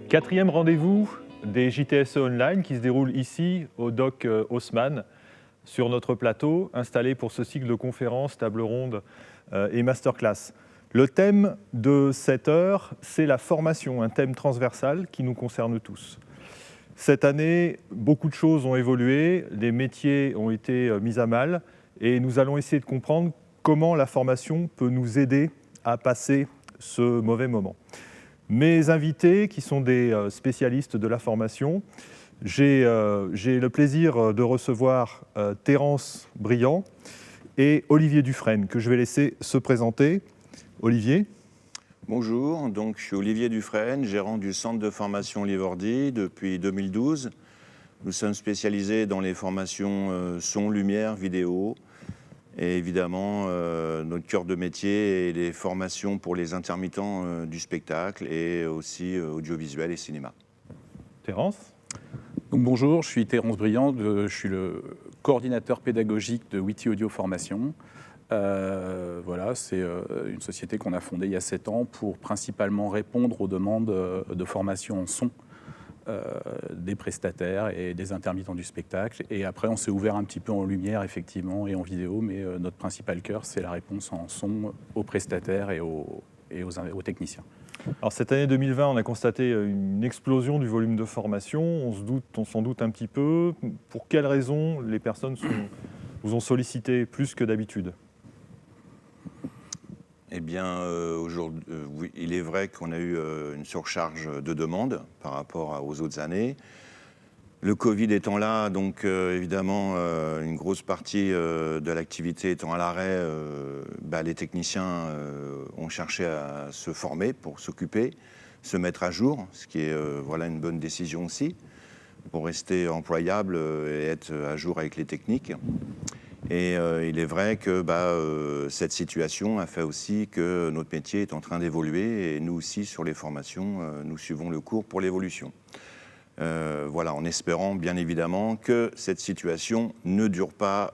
Quatrième rendez-vous des JTSE Online qui se déroule ici au Doc Haussmann sur notre plateau installé pour ce cycle de conférences, tables rondes et masterclass. Le thème de cette heure, c'est la formation, un thème transversal qui nous concerne tous. Cette année, beaucoup de choses ont évolué, les métiers ont été mis à mal et nous allons essayer de comprendre comment la formation peut nous aider à passer ce mauvais moment. Mes invités, qui sont des spécialistes de la formation, j'ai le plaisir de recevoir Terence Briand et Olivier Dufresne, que je vais laisser se présenter. Olivier. Bonjour, donc je suis Olivier Dufresne, gérant du centre de formation Livordi depuis 2012. Nous sommes spécialisés dans les formations son, lumière, vidéo. Et évidemment, notre cœur de métier est les formations pour les intermittents du spectacle et aussi audiovisuel et cinéma. Terence. Donc bonjour, je suis Terence Briand, je suis le coordinateur pédagogique de Witty Audio Formation. Voilà, c'est une société qu'on a fondée il y a 7 ans pour principalement répondre aux demandes de formation en son des prestataires et des intermittents du spectacle. Et après, on s'est ouvert un petit peu en lumière, effectivement, et en vidéo, mais notre principal cœur, c'est la réponse en son aux prestataires et aux techniciens. Alors, cette année 2020, on a constaté une explosion du volume de formation. On s'en doute un petit peu. Pour quelles raisons les personnes vous ont sollicité plus que d'habitude ? Eh bien, aujourd'hui, oui, il est vrai qu'on a eu une surcharge de demandes par rapport aux autres années. Le Covid étant là, donc évidemment, une grosse partie de l'activité étant à l'arrêt, les techniciens ont cherché à se former pour s'occuper, se mettre à jour, ce qui est voilà, une bonne décision aussi, pour rester employable et être à jour avec les techniques. Et il est vrai que cette situation a fait aussi que notre métier est en train d'évoluer et nous aussi, sur les formations, nous suivons le cours pour l'évolution. Voilà, en espérant bien évidemment que cette situation ne dure pas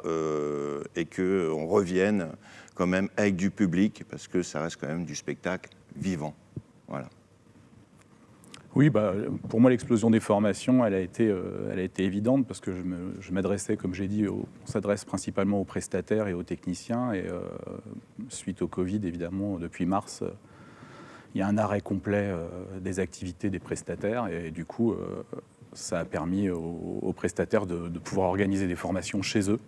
et qu'on revienne quand même avec du public, parce que ça reste quand même du spectacle vivant. Voilà. Oui, pour moi, l'explosion des formations, elle a été évidente parce que je m'adressais, comme j'ai dit, on s'adresse principalement aux prestataires et aux techniciens. Et suite au Covid, évidemment, depuis mars, il y a un arrêt complet des activités des prestataires. Et du coup, ça a permis aux prestataires de pouvoir organiser des formations chez eux.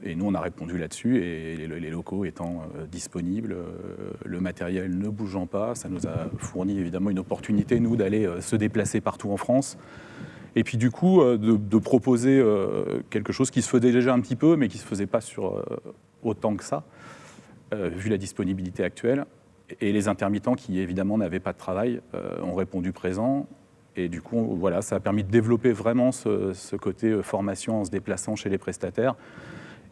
Et nous, on a répondu là-dessus, et les locaux étant disponibles, le matériel ne bougeant pas, ça nous a fourni évidemment une opportunité, nous, d'aller se déplacer partout en France. Et puis du coup, de proposer quelque chose qui se faisait déjà un petit peu, mais qui ne se faisait pas sur autant que ça, vu la disponibilité actuelle. Et les intermittents qui, évidemment, n'avaient pas de travail, ont répondu présent. Et du coup, voilà, ça a permis de développer vraiment ce côté formation en se déplaçant chez les prestataires.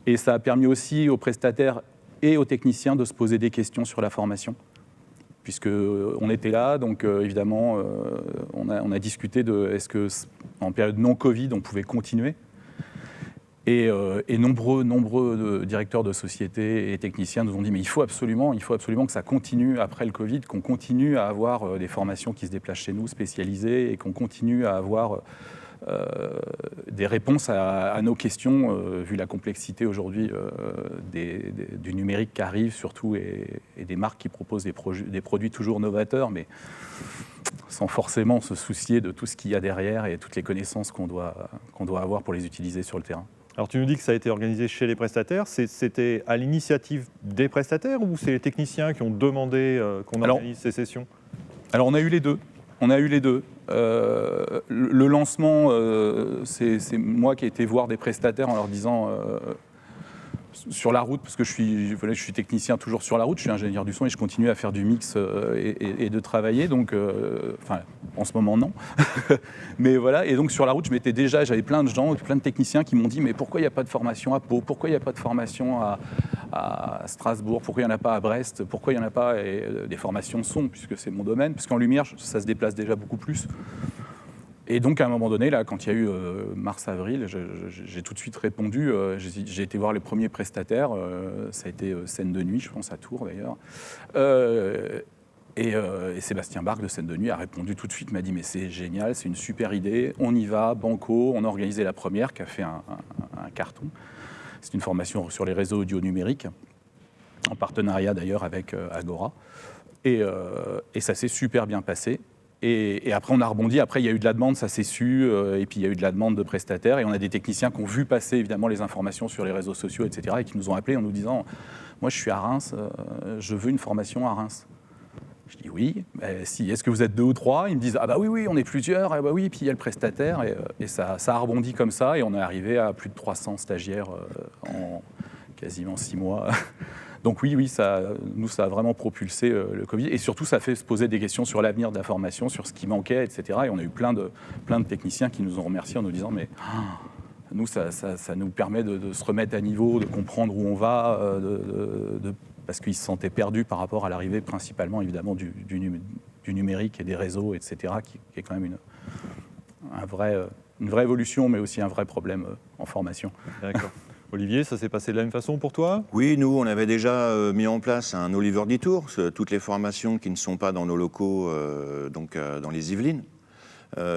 Et ça a permis aussi aux prestataires et aux techniciens de se poser des questions sur la formation, puisqu'on était là, donc évidemment, on a discuté de est-ce qu'en période non-Covid, on pouvait continuer. Et nombreux directeurs de sociétés et techniciens nous ont dit mais il faut absolument que ça continue après le Covid, qu'on continue à avoir des formations qui se déplacent chez nous, spécialisées, et qu'on continue à avoir des réponses à nos questions, vu la complexité aujourd'hui du numérique qui arrive surtout, et des marques qui proposent des produits toujours novateurs, mais sans forcément se soucier de tout ce qu'il y a derrière et toutes les connaissances qu'on doit avoir pour les utiliser sur le terrain. Alors tu nous dis que ça a été organisé chez les prestataires, c'était à l'initiative des prestataires ou c'est les techniciens qui ont demandé qu'on organise ces sessions ? Alors on a eu les deux. Le lancement, c'est moi qui ai été voir des prestataires en leur disant Sur la route, parce que je suis technicien toujours sur la route, je suis ingénieur du son et je continue à faire du mix et de travailler, donc en ce moment non. Mais voilà, et donc sur la route, j'avais plein de gens, plein de techniciens qui m'ont dit mais pourquoi il n'y a pas de formation à Pau, pourquoi il n'y a pas de formation à Strasbourg, pourquoi il n'y en a pas à Brest, pourquoi il n'y en a pas des formations son, puisque c'est mon domaine, puisqu'en lumière, ça se déplace déjà beaucoup plus. Et donc, à un moment donné, là, quand il y a eu mars-avril, j'ai tout de suite répondu. J'ai été voir les premiers prestataires. Ça a été Scène de Nuit, je pense, à Tours, d'ailleurs. Et Sébastien Barque de Scène de Nuit a répondu tout de suite, m'a dit « Mais c'est génial, c'est une super idée, on y va, banco ». On a organisé la première, qui a fait un carton. C'est une formation sur les réseaux audio numériques, en partenariat d'ailleurs avec Agora. Et ça s'est super bien passé. Et après, on a rebondi. Après, il y a eu de la demande, ça s'est su. Et puis, il y a eu de la demande de prestataires. Et on a des techniciens qui ont vu passer, évidemment, les informations sur les réseaux sociaux, etc. Et qui nous ont appelés en nous disant « Moi, je suis à Reims, je veux une formation à Reims. » Je dis « Oui, mais si. Est-ce que vous êtes 2 ou 3 ?» Ils me disent « Ah bah oui, on est plusieurs. Ah bah oui, et puis il y a le prestataire. » Et ça a rebondi comme ça. Et on est arrivé à plus de 300 stagiaires en quasiment 6 mois. Donc oui, ça a vraiment propulsé le Covid. Et surtout, ça a fait se poser des questions sur l'avenir de la formation, sur ce qui manquait, etc. Et on a eu plein de techniciens qui nous ont remerciés en nous disant « Mais nous, ça nous permet de se remettre à niveau, de comprendre où on va, parce qu'ils se sentaient perdus par rapport à l'arrivée principalement, évidemment, du numérique et des réseaux, etc., qui est quand même une vraie évolution, mais aussi un vrai problème en formation. » D'accord. Olivier, ça s'est passé de la même façon pour toi ? Oui, nous, on avait déjà mis en place un Oliver Detour. Toutes les formations qui ne sont pas dans nos locaux, dans les Yvelines,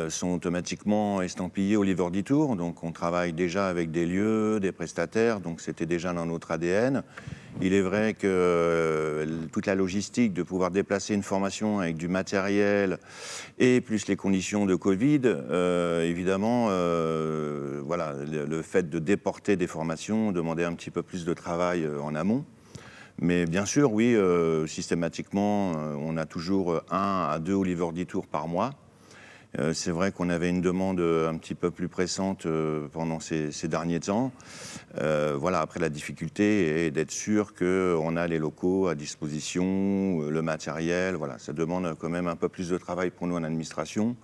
sont automatiquement estampillées Oliver Detour. Donc, on travaille déjà avec des lieux, des prestataires, donc c'était déjà dans notre ADN. Il est vrai que toute la logistique de pouvoir déplacer une formation avec du matériel et plus les conditions de Covid, évidemment, voilà, le fait de déporter des formations demandait un petit peu plus de travail en amont. Mais bien sûr, oui, systématiquement, on a toujours 1 à 2 Oliver Detour par mois. C'est vrai qu'on avait une demande un petit peu plus pressante pendant ces derniers temps. Voilà, après, la difficulté est d'être sûr qu'on a les locaux à disposition, le matériel. Voilà, ça demande quand même un peu plus de travail pour nous en administration.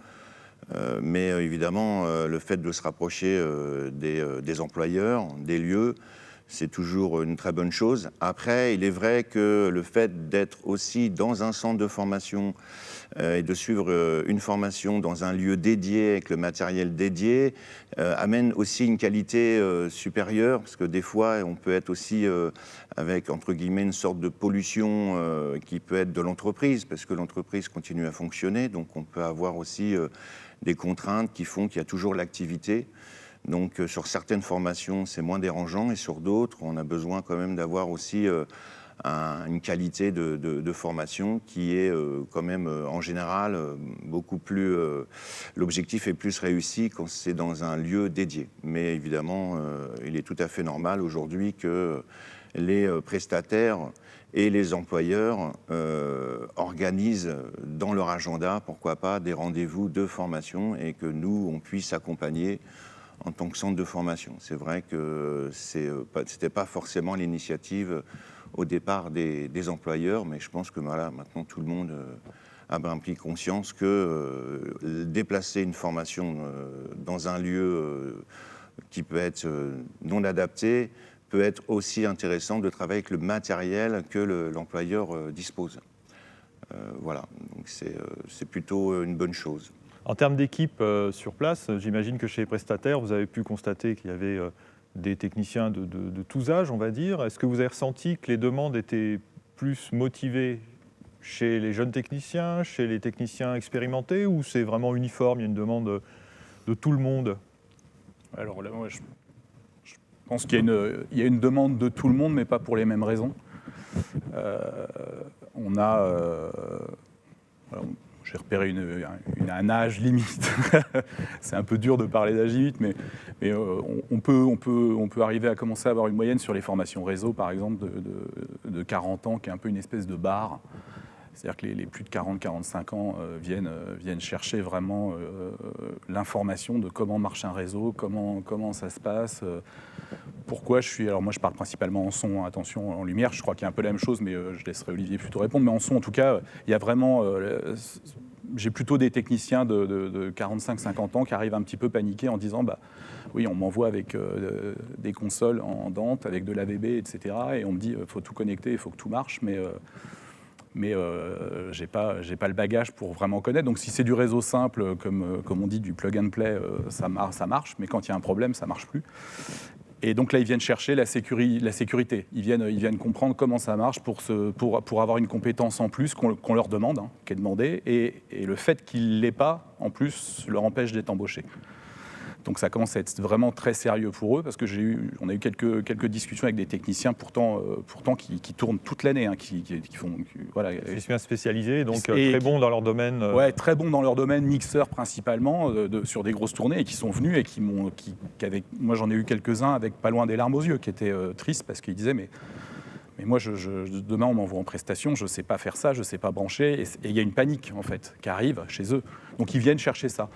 Mais évidemment, le fait de se rapprocher des employeurs, des lieux, c'est toujours une très bonne chose. Après, il est vrai que le fait d'être aussi dans un centre de formation et de suivre une formation dans un lieu dédié, avec le matériel dédié, amène aussi une qualité supérieure, parce que des fois, on peut être aussi avec, entre guillemets, une sorte de pollution qui peut être de l'entreprise, parce que l'entreprise continue à fonctionner, donc on peut avoir aussi des contraintes qui font qu'il y a toujours l'activité. Donc sur certaines formations, c'est moins dérangeant, et sur d'autres, on a besoin quand même d'avoir aussi une qualité de formation qui est quand même en général beaucoup plus... l'objectif est plus réussi quand c'est dans un lieu dédié. Mais évidemment, il est tout à fait normal aujourd'hui que les prestataires et les employeurs organisent dans leur agenda, pourquoi pas, des rendez-vous de formation, et que nous, on puisse accompagner en tant que centre de formation. C'est vrai que c'était pas forcément l'initiative au départ des employeurs, mais je pense que voilà, maintenant tout le monde a bien pris conscience que déplacer une formation dans un lieu qui peut être non adapté peut être aussi intéressant de travailler avec le matériel que l'employeur dispose. Voilà, donc c'est plutôt une bonne chose. En termes d'équipe sur place, j'imagine que chez les prestataires, vous avez pu constater qu'il y avait des techniciens de tous âges, on va dire. Est-ce que vous avez ressenti que les demandes étaient plus motivées chez les jeunes techniciens, chez les techniciens expérimentés, ou c'est vraiment uniforme, il y a une demande de tout le monde ? Alors là, moi, je pense qu'il y a une demande de tout le monde, mais pas pour les mêmes raisons. J'ai repéré un âge limite. C'est un peu dur de parler d'âge limite, mais on peut arriver à commencer à avoir une moyenne sur les formations réseau, par exemple, de 40 ans, qui est un peu une espèce de barre. C'est-à-dire que les plus de 40-45 ans viennent chercher vraiment l'information de comment marche un réseau, comment ça se passe. pourquoi je suis... Alors moi, je parle principalement en son, attention, en lumière, je crois qu'il y a un peu la même chose, mais je laisserai Olivier plutôt répondre. Mais en son, en tout cas, il y a vraiment... j'ai plutôt des techniciens de 45-50 ans qui arrivent un petit peu paniqués en disant oui, on m'envoie avec des consoles en Dante, avec de l'AVB, etc. Et on me dit il faut tout connecter, il faut que tout marche, mais j'ai pas le bagage pour vraiment connaître. Donc si c'est du réseau simple, comme on dit, du plug and play, ça marche, mais quand il y a un problème, ça marche plus. Et donc là, ils viennent chercher la sécurité. Ils viennent comprendre comment ça marche pour avoir une compétence en plus qu'on leur demande, qui est demandée, et le fait qu'ils ne l'aient pas, en plus, leur empêche d'être embauchés. Donc ça commence à être vraiment très sérieux pour eux, parce on a eu quelques discussions avec des techniciens pourtant qui tournent toute l'année, qui font... voilà. Ils sont bien spécialisés, donc très bons dans leur domaine. Ouais, très bons dans leur domaine, mixeurs principalement, sur des grosses tournées, et qui sont venus, et moi j'en ai eu quelques-uns avec pas loin des larmes aux yeux, qui étaient tristes, parce qu'ils disaient mais moi, demain, on m'envoie en prestation, je ne sais pas faire ça, je ne sais pas brancher. Et il y a une panique, en fait, qui arrive chez eux. Donc, ils viennent chercher ça.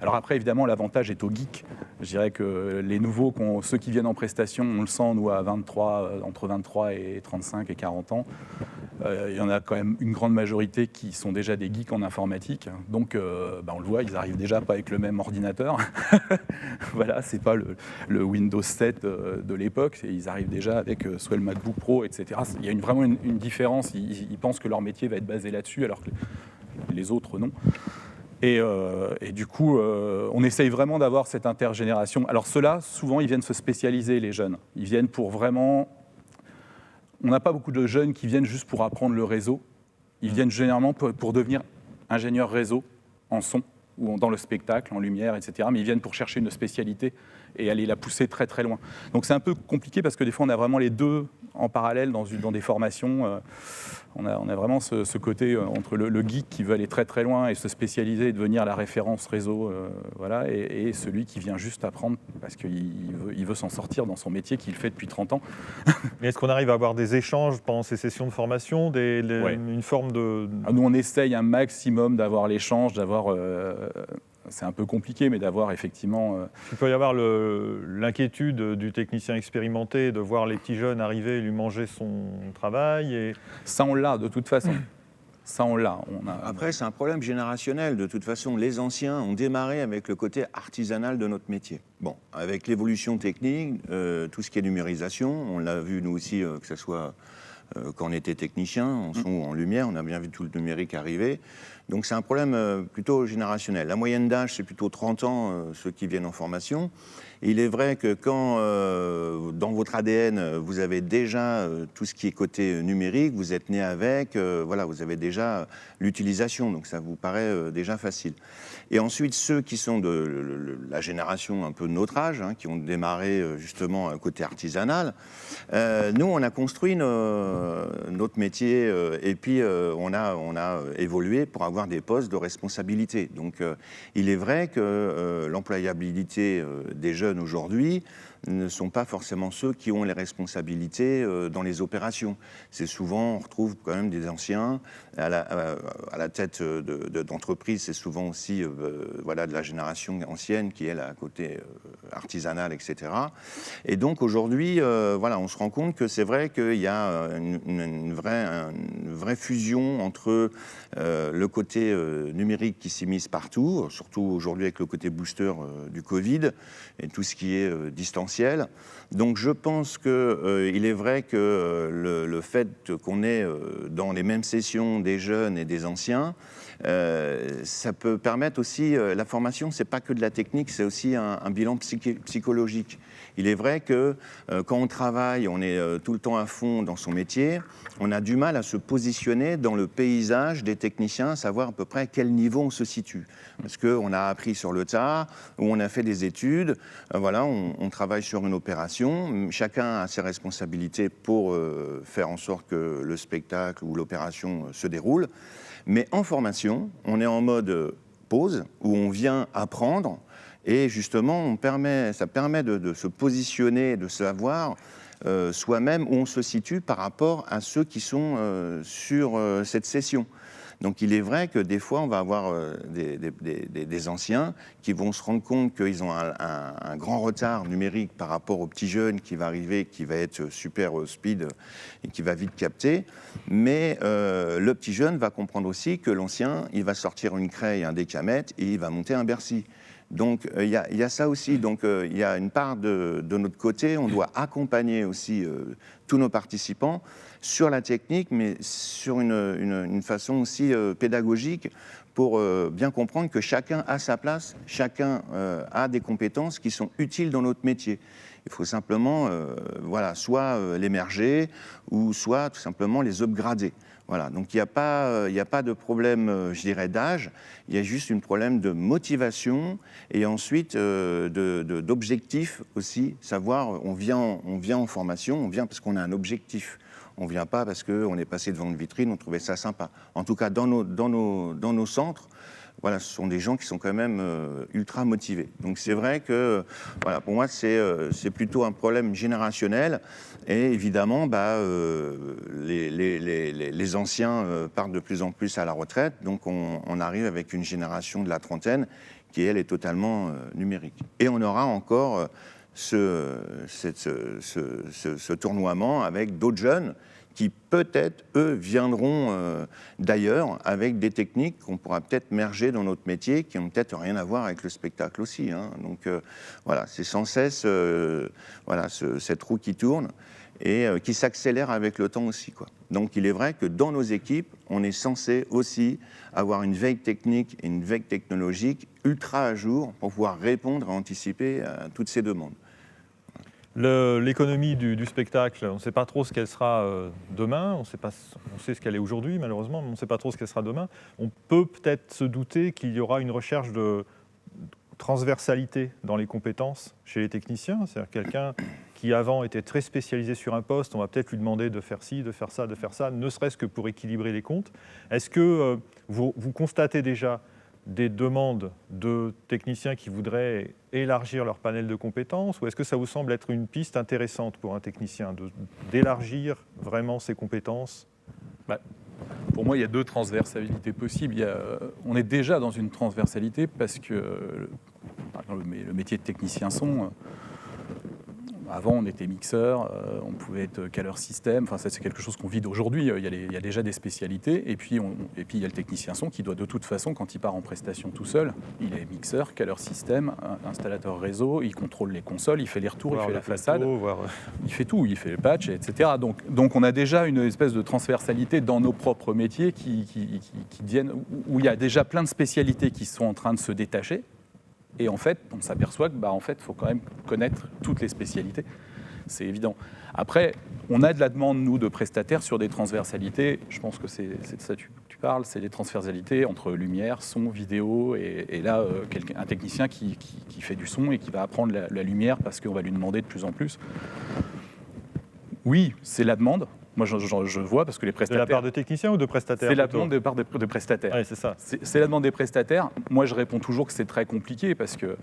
Alors après, évidemment, l'avantage est aux geeks. Je dirais que les nouveaux, ceux qui viennent en prestation, on le sent, nous, entre 23 et 35 et 40 ans. Il y en a quand même une grande majorité qui sont déjà des geeks en informatique. Donc, on le voit, ils n'arrivent déjà pas avec le même ordinateur. Voilà, ce n'est pas le Windows 7 de l'époque. Ils arrivent déjà avec soit le MacBook Pro, etc. Il y a vraiment une différence. Ils pensent que leur métier va être basé là-dessus, alors que les autres, non. Et du coup, on essaye vraiment d'avoir cette intergénération. Alors ceux-là, souvent, ils viennent se spécialiser, les jeunes. Ils viennent pour vraiment... On n'a pas beaucoup de jeunes qui viennent juste pour apprendre le réseau. Ils viennent généralement pour devenir ingénieurs réseau en son, ou dans le spectacle, en lumière, etc. Mais ils viennent pour chercher une spécialité et aller la pousser très très loin. Donc c'est un peu compliqué parce que des fois on a vraiment les deux en parallèle dans des formations. On a vraiment ce côté entre le geek qui veut aller très très loin et se spécialiser et devenir la référence réseau, voilà, et celui qui vient juste apprendre parce qu'il veut s'en sortir dans son métier qu'il fait depuis 30 ans. Mais est-ce qu'on arrive à avoir des échanges pendant ces sessions de formation, Ouais. une forme de... Nous on essaye un maximum d'avoir l'échange, d'avoir... c'est un peu compliqué, mais d'avoir effectivement... Il peut y avoir l'inquiétude du technicien expérimenté de voir les petits jeunes arriver et lui manger son travail. Et... Ça, on l'a de toute façon. Ça, on l'a. Après, c'est un problème générationnel. De toute façon, les anciens ont démarré avec le côté artisanal de notre métier. Bon, avec l'évolution technique, tout ce qui est numérisation, on l'a vu nous aussi, que ce soit quand on était technicien, en son ou en lumière, on a bien vu tout le numérique arriver. Donc c'est un problème plutôt générationnel. La moyenne d'âge, c'est plutôt 30 ans, ceux qui viennent en formation. Et il est vrai que quand, dans votre ADN, vous avez déjà tout ce qui est côté numérique, vous êtes né avec, voilà, vous avez déjà l'utilisation, donc ça vous paraît déjà facile. Et ensuite, ceux qui sont de la génération un peu de notre âge, qui ont démarré justement un côté artisanal, nous, on a construit notre métier et puis on a évolué pour avoir des postes de responsabilité. Donc, il est vrai que l'employabilité des jeunes aujourd'hui ne sont pas forcément ceux qui ont les responsabilités dans les opérations. C'est souvent, on retrouve quand même des anciens à la tête d'entreprise, c'est souvent aussi voilà, de la génération ancienne qui est là, à côté artisanal, etc. Et donc aujourd'hui, voilà, on se rend compte que c'est vrai qu'il y a une vraie fusion entre le côté numérique qui s'immisce partout, surtout aujourd'hui avec le côté booster du Covid et tout ce qui est distanciel. Donc je pense qu'il est vrai que le fait qu'on ait dans les mêmes sessions des jeunes et des anciens, ça peut permettre aussi, la formation, c'est pas que de la technique, c'est aussi un bilan psychologique. Il est vrai que quand on travaille, on est tout le temps à fond dans son métier, on a du mal à se positionner dans le paysage des techniciens, à savoir à peu près à quel niveau on se situe. Parce qu'on a appris sur le tas, ou on a fait des études, voilà, on travaille sur une opération, chacun a ses responsabilités pour faire en sorte que le spectacle ou l'opération se déroule. Mais en formation, on est en mode pause, où on vient apprendre, et justement, ça permet de se positionner, de savoir soi-même où on se situe par rapport à ceux qui sont sur cette session. Donc il est vrai que des fois, on va avoir des anciens qui vont se rendre compte qu'ils ont un grand retard numérique par rapport au petit jeune qui va arriver, qui va être super speed et qui va vite capter. Mais le petit jeune va comprendre aussi que l'ancien, il va sortir une craie et un décamètre et il va monter un Bercy. Donc il y a ça aussi. Donc il y a une part de notre côté, on doit accompagner aussi tous nos participants sur la technique, mais sur une façon aussi pédagogique pour bien comprendre que chacun a sa place, chacun a des compétences qui sont utiles dans notre métier. Il faut simplement soit l'émerger ou soit tout simplement les upgrader. Voilà, donc il n'y a pas de problème, je dirais, d'âge, il y a juste un problème de motivation et ensuite d'objectif aussi, savoir, on vient en formation, on vient parce qu'on a un objectif, on ne vient pas parce qu'on est passé devant une vitrine, on trouvait ça sympa. En tout cas, dans nos centres, voilà, ce sont des gens qui sont quand même ultra motivés. Donc c'est vrai que, voilà, pour moi, c'est plutôt un problème générationnel. Et évidemment, les anciens partent de plus en plus à la retraite. Donc on arrive avec une génération de la trentaine qui, elle, est totalement numérique. Et on aura encore ce tournoiement avec d'autres jeunes qui peut-être, eux, viendront d'ailleurs avec des techniques qu'on pourra peut-être merger dans notre métier, qui n'ont peut-être rien à voir avec le spectacle aussi. Hein. Donc voilà, c'est sans cesse cette roue qui tourne et qui s'accélère avec le temps aussi, quoi. Donc il est vrai que dans nos équipes, on est censé aussi avoir une veille technique et une veille technologique ultra à jour pour pouvoir répondre et anticiper à toutes ces demandes. L'économie du spectacle, on ne sait pas trop ce qu'elle sera demain, on sait ce qu'elle est aujourd'hui malheureusement, mais on ne sait pas trop ce qu'elle sera demain. On peut peut-être se douter qu'il y aura une recherche de transversalité dans les compétences chez les techniciens, c'est-à-dire quelqu'un qui avant était très spécialisé sur un poste, on va peut-être lui demander de faire ci, de faire ça, ne serait-ce que pour équilibrer les comptes. Est-ce que vous constatez déjà des demandes de techniciens qui voudraient élargir leur panel de compétences, ou est-ce que ça vous semble être une piste intéressante pour un technicien d'élargir vraiment ses compétences ? Pour moi, il y a deux transversalités possibles. On est déjà dans une transversalité parce que le métier de technicien son, avant on était mixeur, on pouvait être caleur système, enfin ça c'est quelque chose qu'on vit d'aujourd'hui, il y a déjà des spécialités, et puis il y a le technicien son qui doit de toute façon, quand il part en prestation tout seul, il est mixeur, caleur système, installateur réseau, il contrôle les consoles, il fait les retours, il fait la façade, il fait tout, il fait le patch, etc. Donc on a déjà une espèce de transversalité dans nos propres métiers qui viennent, où il y a déjà plein de spécialités qui sont en train de se détacher. Et en fait, on s'aperçoit que faut quand même connaître toutes les spécialités. C'est évident. Après, on a de la demande, nous, de prestataires sur des transversalités. Je pense que c'est de ça que tu parles. C'est des transversalités entre lumière, son, vidéo. Et là, un technicien qui fait du son et qui va apprendre la lumière parce qu'on va lui demander de plus en plus. Oui, c'est la demande. Moi, je vois parce que les prestataires... De la part de techniciens ou de prestataires ? C'est la demande de part de prestataires. Oui, c'est ça. C'est la demande des prestataires. Moi, je réponds toujours que c'est très compliqué parce que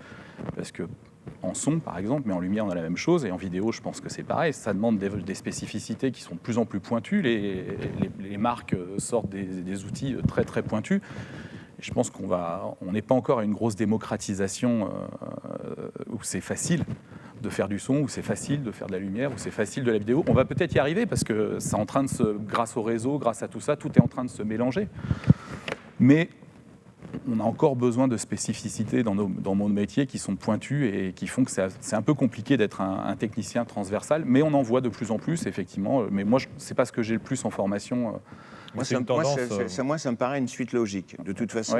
en son, par exemple, mais en lumière, on a la même chose. Et en vidéo, je pense que c'est pareil. Ça demande des spécificités qui sont de plus en plus pointues. Les marques sortent des outils très, très pointus. Et je pense qu'on n'est pas encore à une grosse démocratisation où c'est facile de faire du son, où c'est facile de faire de la lumière, où c'est facile de la vidéo. On va peut-être y arriver parce que c'est en train grâce au réseau, grâce à tout ça, tout est en train de se mélanger. Mais on a encore besoin de spécificités dans nos métiers qui sont pointues et qui font que c'est un peu compliqué d'être un technicien transversal, mais on en voit de plus en plus, effectivement. Mais moi, c'est pas ce que j'ai le plus en formation. Moi, ça me paraît une suite logique. De toute façon,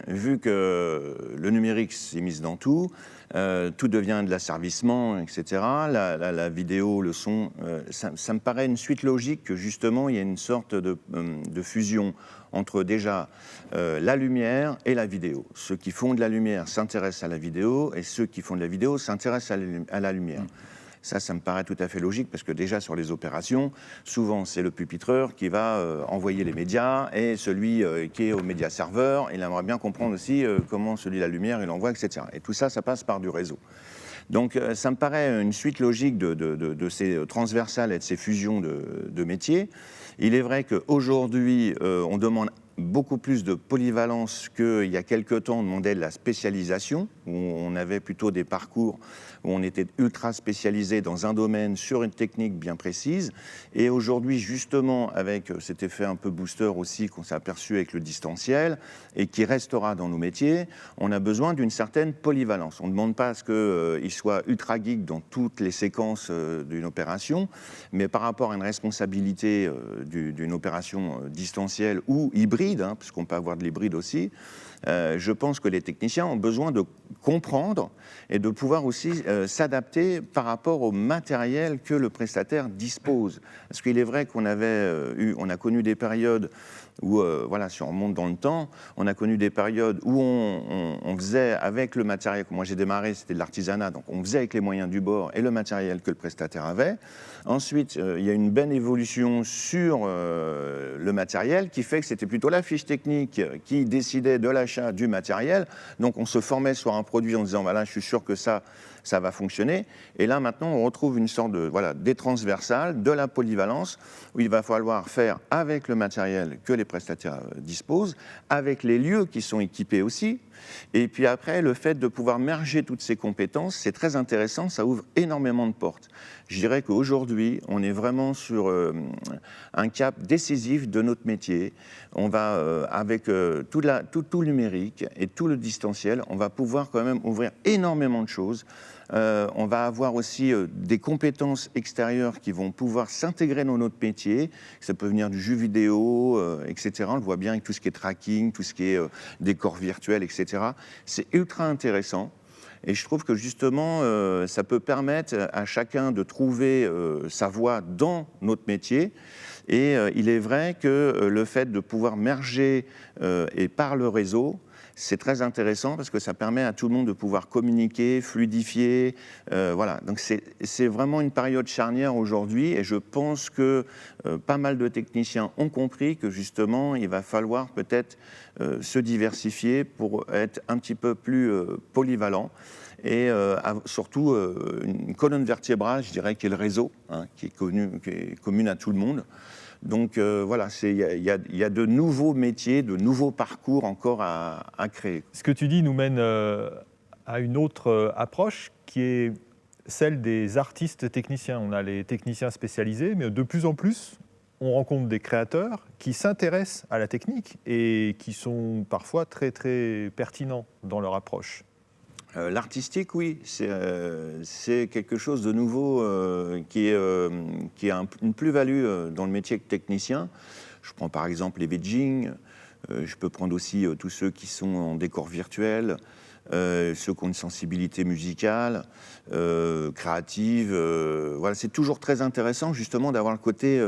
vu que le numérique s'est mis dans tout, tout devient de l'asservissement, etc. La vidéo, le son, ça me paraît une suite logique que justement, il y a une sorte de fusion entre déjà la lumière et la vidéo. Ceux qui font de la lumière s'intéressent à la vidéo et ceux qui font de la vidéo s'intéressent à la lumière. Ça me paraît tout à fait logique, parce que déjà sur les opérations, souvent c'est le pupitreur qui va envoyer les médias, et celui qui est au média serveur, il aimerait bien comprendre aussi comment celui de la lumière il envoie, etc. Et tout ça, ça passe par du réseau. Donc ça me paraît une suite logique de ces transversales et de ces fusions de métiers. Il est vrai qu'aujourd'hui, on demande beaucoup plus de polyvalence qu'il y a quelque temps, on demandait de la spécialisation, où on avait plutôt des parcours où on était ultra spécialisé dans un domaine, sur une technique bien précise. Et aujourd'hui, justement, avec cet effet un peu booster aussi qu'on s'est aperçu avec le distanciel, et qui restera dans nos métiers, on a besoin d'une certaine polyvalence. On ne demande pas à ce qu'il soit ultra geek dans toutes les séquences d'une opération, mais par rapport à une responsabilité d'une opération distancielle ou hybride, puisqu'on peut avoir de l'hybride aussi, je pense que les techniciens ont besoin de comprendre et de pouvoir aussi s'adapter par rapport au matériel que le prestataire dispose. Parce qu'il est vrai qu'on a connu des périodes où, si on remonte dans le temps, on a connu des périodes où on faisait avec le matériel, moi j'ai démarré, c'était de l'artisanat, donc on faisait avec les moyens du bord et le matériel que le prestataire avait. Ensuite, il y a une belle évolution sur le matériel qui fait que c'était plutôt la fiche technique qui décidait de l'achat du matériel. Donc on se formait sur un produit en disant, voilà, je suis sûr que ça va fonctionner. Et là, maintenant, on retrouve une sorte des transversales, de la polyvalence, où il va falloir faire avec le matériel que les prestataires disposent, avec les lieux qui sont équipés aussi. Et puis après, le fait de pouvoir merger toutes ces compétences, c'est très intéressant, ça ouvre énormément de portes. Je dirais qu'aujourd'hui, on est vraiment sur un cap décisif de notre métier. On va, avec tout le numérique et tout le distanciel, on va pouvoir quand même ouvrir énormément de choses. On va avoir aussi des compétences extérieures qui vont pouvoir s'intégrer dans notre métier. Ça peut venir du jeu vidéo, etc. On le voit bien avec tout ce qui est tracking, tout ce qui est décor virtuel, etc. C'est ultra intéressant. Et je trouve que justement, ça peut permettre à chacun de trouver sa voie dans notre métier. Et il est vrai que le fait de pouvoir merger et par le réseau, c'est très intéressant parce que ça permet à tout le monde de pouvoir communiquer, fluidifier. Voilà. Donc c'est vraiment une période charnière aujourd'hui, et je pense que pas mal de techniciens ont compris que justement, il va falloir peut-être se diversifier pour être un petit peu plus polyvalent. Et surtout une colonne vertébrale, je dirais, qui est le réseau, qui est commune à tout le monde. Donc il y a de nouveaux métiers, de nouveaux parcours encore à créer. Ce que tu dis nous mène à une autre approche qui est celle des artistes techniciens. On a les techniciens spécialisés, mais de plus en plus, on rencontre des créateurs qui s'intéressent à la technique et qui sont parfois très, très pertinents dans leur approche. L'artistique, oui, c'est quelque chose de nouveau qui a une plus-value dans le métier de technicien. Je prends par exemple les Beijing, je peux prendre aussi tous ceux qui sont en décor virtuel, ceux qui ont une sensibilité musicale, créative. Voilà, c'est toujours très intéressant justement d'avoir le côté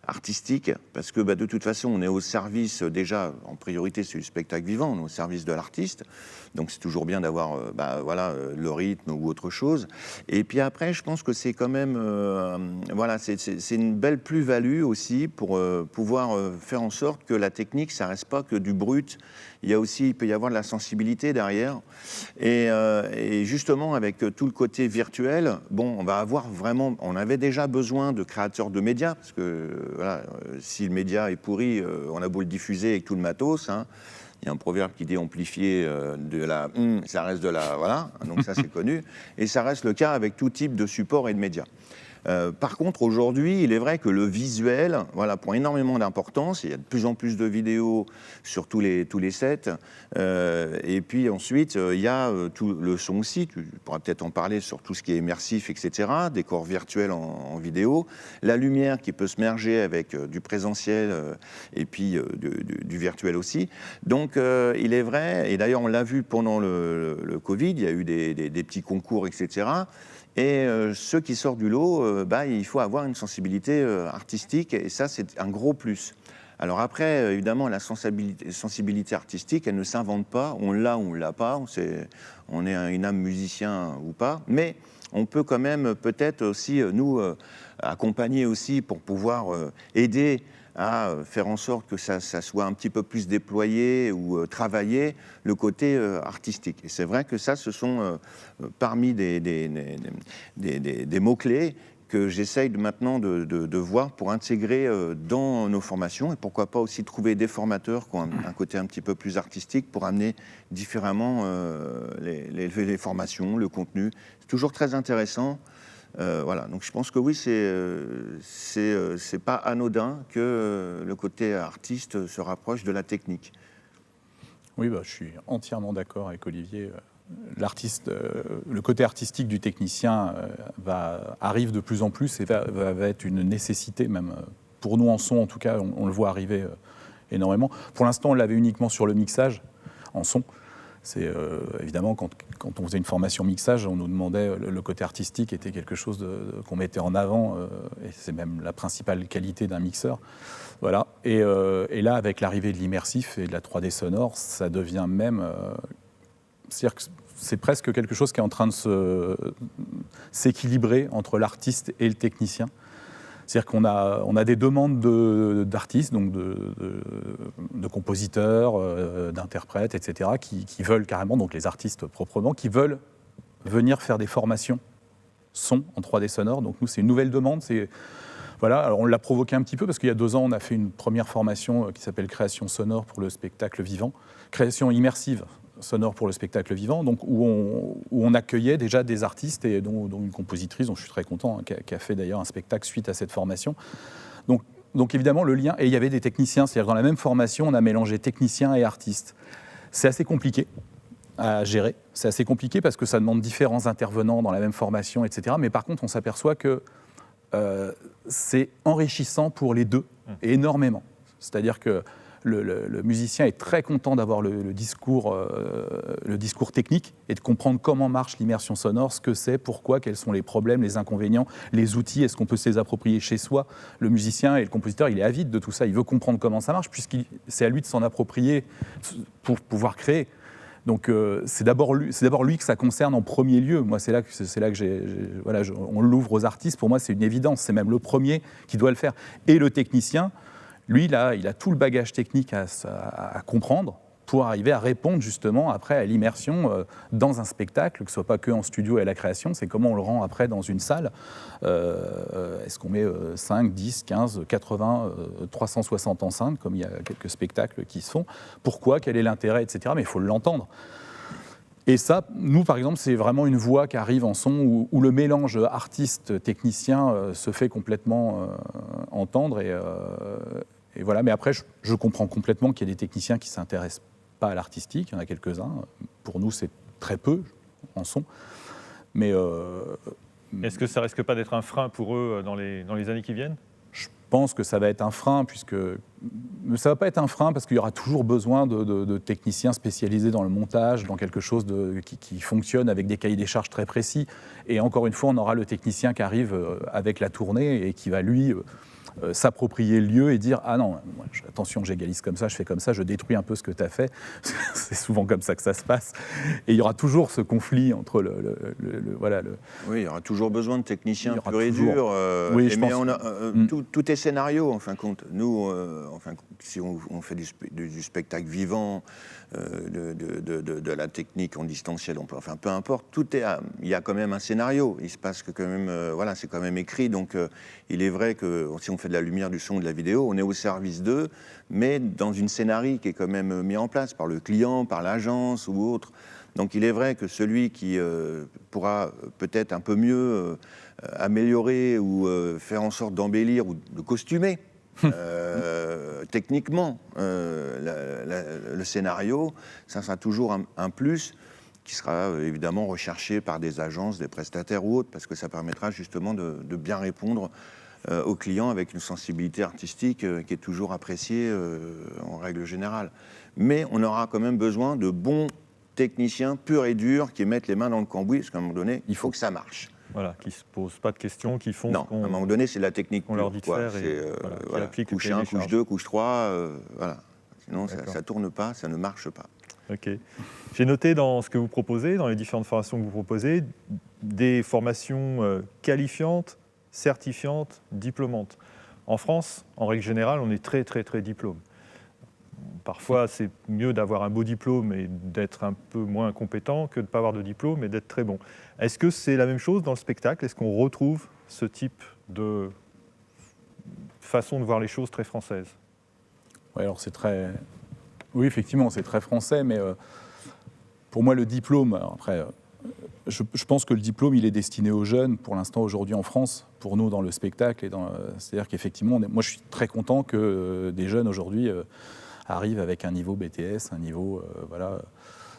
artistique, parce que de toute façon on est au service, déjà en priorité c'est le spectacle vivant, on est au service de l'artiste, donc c'est toujours bien d'avoir le rythme ou autre chose. Et puis après je pense que c'est quand même c'est une belle plus-value aussi pour pouvoir faire en sorte que la technique ça reste pas que du brut. Il peut y avoir de la sensibilité derrière. Et justement, avec tout le côté virtuel, on avait déjà besoin de créateurs de médias, parce que si le média est pourri, on a beau le diffuser avec tout le matos. Il y a un proverbe qui dit amplifier ça reste de la. Voilà, donc ça c'est connu. Et ça reste le cas avec tout type de support et de médias. Par contre, aujourd'hui, il est vrai que le visuel prend énormément d'importance. Il y a de plus en plus de vidéos sur tous les sets. Et puis ensuite, il y a tout le son aussi. Tu pourras peut-être en parler sur tout ce qui est immersif, etc. Décor virtuel en vidéo. La lumière qui peut se merger avec du présentiel et puis du virtuel aussi. Donc, il est vrai, et d'ailleurs, on l'a vu pendant le Covid, il y a eu des petits concours, etc. Et ceux qui sortent du lot, il faut avoir une sensibilité artistique, et ça, c'est un gros plus. Alors après, évidemment, la sensibilité artistique, elle ne s'invente pas, on l'a ou on ne l'a pas, on est une âme musicien ou pas, mais on peut quand même peut-être aussi, nous, accompagner aussi pour pouvoir aider à faire en sorte que ça soit un petit peu plus déployé ou travaillé le côté artistique. Et c'est vrai que ça, ce sont parmi des mots-clés que j'essaye maintenant de voir pour intégrer dans nos formations et pourquoi pas aussi trouver des formateurs qui ont un côté un petit peu plus artistique pour amener différemment les formations, le contenu. C'est toujours très intéressant. Voilà, donc je pense que oui, c'est pas anodin que le côté artiste se rapproche de la technique. Oui, je suis entièrement d'accord avec Olivier. Le côté artistique du technicien arrive de plus en plus et va être une nécessité, même pour nous en son, en tout cas, on le voit arriver énormément. Pour l'instant, on l'avait uniquement sur le mixage en son. C'est évidemment quand on faisait une formation mixage, on nous demandait le côté artistique était quelque chose qu'on mettait en avant et c'est même la principale qualité d'un mixeur. Voilà. Et là, avec l'arrivée de l'immersif et de la 3D sonore, ça devient même, c'est-à-dire que c'est presque quelque chose qui est en train de s'équilibrer entre l'artiste et le technicien. C'est-à-dire qu'on a des demandes d'artistes, donc de compositeurs, d'interprètes, etc., qui veulent carrément, donc les artistes proprement, qui veulent venir faire des formations son en 3D sonore. Donc nous, c'est une nouvelle demande. Voilà, alors on l'a provoqué un petit peu parce qu'il y a 2 ans, on a fait une première formation qui s'appelle Création sonore pour le spectacle vivant, création immersive sonore pour le spectacle vivant, donc où on accueillait déjà des artistes et dont une compositrice, dont je suis très content, qui a fait d'ailleurs un spectacle suite à cette formation. Donc évidemment, le lien, et il y avait des techniciens, c'est-à-dire dans la même formation, on a mélangé techniciens et artistes. C'est assez compliqué à gérer, c'est assez compliqué parce que ça demande différents intervenants dans la même formation, etc. Mais par contre, on s'aperçoit que c'est enrichissant pour les deux, énormément. C'est-à-dire que le musicien est très content d'avoir le discours technique et de comprendre comment marche l'immersion sonore, ce que c'est, pourquoi, quels sont les problèmes, les inconvénients, les outils, est-ce qu'on peut se les approprier chez soi. Le musicien et le compositeur, il est avide de tout ça, il veut comprendre comment ça marche, puisque c'est à lui de s'en approprier pour pouvoir créer. Donc c'est d'abord lui que ça concerne en premier lieu. Moi, c'est là que on l'ouvre aux artistes. Pour moi, c'est une évidence. C'est même le premier qui doit le faire. Et le technicien, lui, il a tout le bagage technique à comprendre pour arriver à répondre justement après à l'immersion dans un spectacle, que ce soit pas que en studio et à la création, c'est comment on le rend après dans une salle. Est-ce qu'on met 5, 10, 15, 80, 360 enceintes, comme il y a quelques spectacles qui se font. Pourquoi, quel est l'intérêt, etc. Mais il faut l'entendre. Et ça, nous, par exemple, c'est vraiment une voie qui arrive en son où le mélange artiste-technicien se fait complètement entendre. Et voilà. Mais après, je comprends complètement qu'il y a des techniciens qui ne s'intéressent pas à l'artistique. Il y en a quelques-uns. Pour nous, c'est très peu en son. Mais est-ce que ça risque pas d'être un frein pour eux dans les années qui viennent ? Je pense que ça va être un frein, mais ça ne va pas être un frein parce qu'il y aura toujours besoin de techniciens spécialisés dans le montage, dans quelque chose qui fonctionne avec des cahiers des charges très précis. Et encore une fois, on aura le technicien qui arrive avec la tournée et qui va, lui, s'approprier le lieu et dire « Ah non, attention, j'égalise comme ça, je fais comme ça, je détruis un peu ce que tu as fait. » C'est souvent comme ça que ça se passe. Et il y aura toujours ce conflit entre Oui, il y aura toujours besoin de techniciens purs et toujours... durs. Oui, mais tout est scénario, en fin de compte. Nous, si on fait du spectacle vivant, de la technique en distanciel, peu importe, il y a quand même un scénario. Il se passe que quand même, c'est quand même écrit. Donc, il est vrai que si on fait de la lumière, du son, de la vidéo, on est au service d'eux, mais dans une scénario qui est quand même mise en place par le client, par l'agence ou autre. Donc il est vrai que celui qui pourra peut-être un peu mieux améliorer ou faire en sorte d'embellir ou de costumer techniquement le scénario, ça sera toujours un plus qui sera évidemment recherché par des agences, des prestataires ou autres, parce que ça permettra justement de bien répondre aux clients avec une sensibilité artistique qui est toujours appréciée en règle générale. Mais on aura quand même besoin de bons techniciens purs et durs qui mettent les mains dans le cambouis, parce qu'à un moment donné, il faut que ça marche. Voilà, qui ne se posent pas de questions, qui font Non, à un moment donné, c'est la technique qu'on leur dit de faire. C'est Voilà, qui appliquent couche le cahier 1, des couche charges. 2, couche 3, voilà. Sinon, ça D'accord. ne tourne pas, ça ne marche pas. Ok. J'ai noté dans ce que vous proposez, dans les différentes formations que vous proposez, des formations qualifiantes, certifiantes, diplômantes. En France, en règle générale, on est très, très, très diplôme. Parfois, c'est mieux d'avoir un beau diplôme et d'être un peu moins compétent que de ne pas avoir de diplôme et d'être très bon. Est-ce que c'est la même chose dans le spectacle? Est-ce qu'on retrouve ce type de façon de voir les choses très française? Ouais, alors c'est très... Oui, effectivement, c'est très français, mais pour moi, le diplôme... Alors après, je pense que le diplôme, il est destiné aux jeunes, pour l'instant, aujourd'hui en France, pour nous, dans le spectacle. C'est-à-dire qu'effectivement, moi, je suis très content que des jeunes, aujourd'hui, arrivent avec un niveau BTS, un niveau... voilà.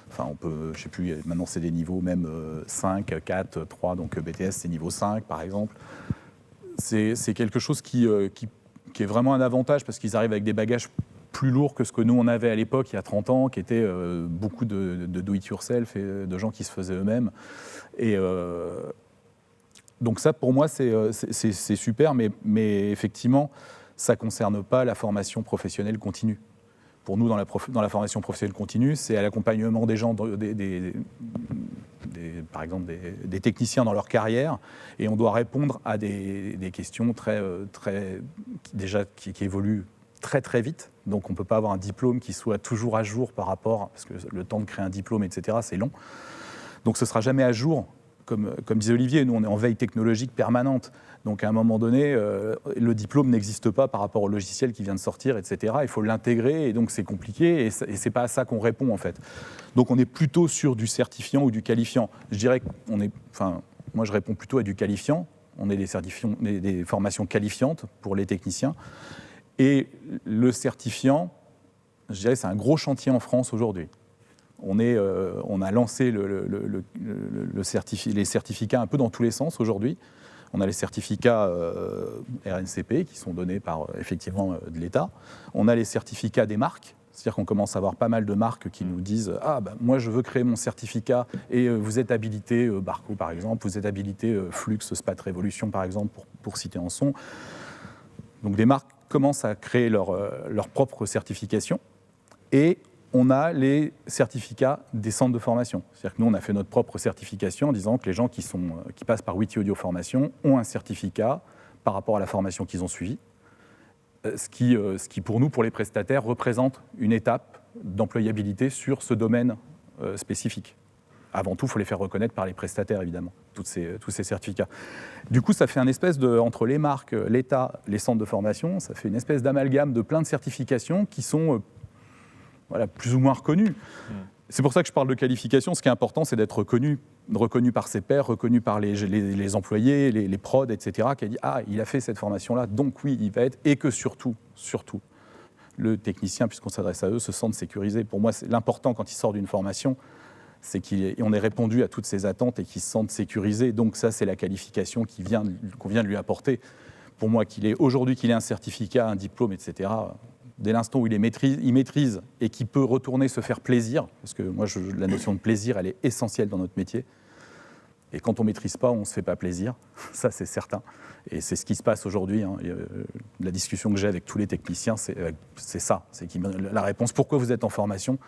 Enfin, on peut, je sais plus, maintenant, c'est des niveaux même 5, 4, 3, donc BTS, c'est niveau 5, par exemple. C'est quelque chose qui est vraiment un avantage, parce qu'ils arrivent avec des bagages plus lourds que ce que nous, on avait à l'époque, il y a 30 ans, qui était beaucoup de do-it-yourself et de gens qui se faisaient eux-mêmes. Et donc ça, pour moi, c'est super, mais effectivement, ça ne concerne pas la formation professionnelle continue. Pour nous, dans la formation professionnelle continue, c'est à l'accompagnement des gens, par exemple des techniciens dans leur carrière, et on doit répondre à des questions déjà qui évoluent très très vite. Donc on ne peut pas avoir un diplôme qui soit toujours à jour par rapport, parce que le temps de créer un diplôme, etc., c'est long. Donc ce ne sera jamais à jour. Comme disait Olivier, nous on est en veille technologique permanente. Donc à un moment donné, le diplôme n'existe pas par rapport au logiciel qui vient de sortir, etc. Il faut l'intégrer, et donc c'est compliqué, et ce n'est pas à ça qu'on répond en fait. Donc on est plutôt sur du certifiant ou du qualifiant. Je dirais moi je réponds plutôt à du qualifiant. On est des formations qualifiantes pour les techniciens. Et le certifiant, je dirais, c'est un gros chantier en France aujourd'hui. On a lancé les certificats un peu dans tous les sens aujourd'hui. On a les certificats RNCP qui sont donnés par effectivement de l'État. On a les certificats des marques. C'est-à-dire qu'on commence à avoir pas mal de marques qui nous disent « Ah, moi, je veux créer mon certificat et vous êtes habilité, Barco par exemple, vous êtes habilité Flux, Spat Révolution par exemple, pour citer en son. » Donc des marques commencent à créer leur propre certification, et on a les certificats des centres de formation. C'est-à-dire que nous, on a fait notre propre certification en disant que les gens qui passent par Witi Audio Formation ont un certificat par rapport à la formation qu'ils ont suivie, ce qui pour nous, pour les prestataires, représente une étape d'employabilité sur ce domaine spécifique. Avant tout, il faut les faire reconnaître par les prestataires, évidemment, tous ces certificats. Du coup, ça fait un espèce entre les marques, l'État, les centres de formation, ça fait une espèce d'amalgame de plein de certifications qui sont plus ou moins reconnues. C'est pour ça que je parle de qualification. Ce qui est important, c'est d'être reconnu par ses pairs, reconnu par les employés, les prods, etc., qui a dit « Ah, il a fait cette formation-là, donc oui, il va être… » Et que surtout, le technicien, puisqu'on s'adresse à eux, se sente sécurisé. Pour moi, c'est l'important quand il sort d'une formation, c'est qu'on ait répondu à toutes ces attentes et qu'il se sente sécurisé. Donc ça, c'est la qualification qu'on vient de lui apporter. Pour moi, aujourd'hui qu'il ait un certificat, un diplôme, etc., dès l'instant où il maîtrise et qu'il peut retourner se faire plaisir, parce que moi, la notion de plaisir, elle est essentielle dans notre métier. Et quand on ne maîtrise pas, on ne se fait pas plaisir, ça c'est certain. Et c'est ce qui se passe aujourd'hui. La discussion que j'ai avec tous les techniciens, c'est ça. C'est la réponse, pourquoi vous êtes en formation ?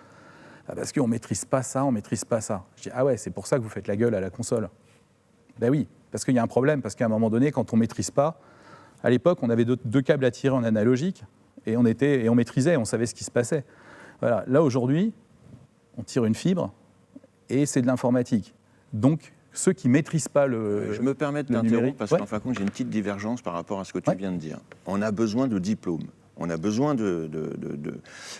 Parce qu'on ne maîtrise pas ça, on ne maîtrise pas ça. Je dis, ah ouais, c'est pour ça que vous faites la gueule à la console. Ben oui, parce qu'il y a un problème, parce qu'à un moment donné, quand on ne maîtrise pas, à l'époque, on avait deux câbles à tirer en analogique, et on maîtrisait, on savait ce qui se passait. Voilà. Là, aujourd'hui, on tire une fibre, et c'est de l'informatique. Donc, ceux qui ne maîtrisent pas Je me permets de t'interrompre, parce qu'en fin de compte, j'ai une petite divergence par rapport à ce que tu viens de dire. On a besoin de diplômes. On a besoin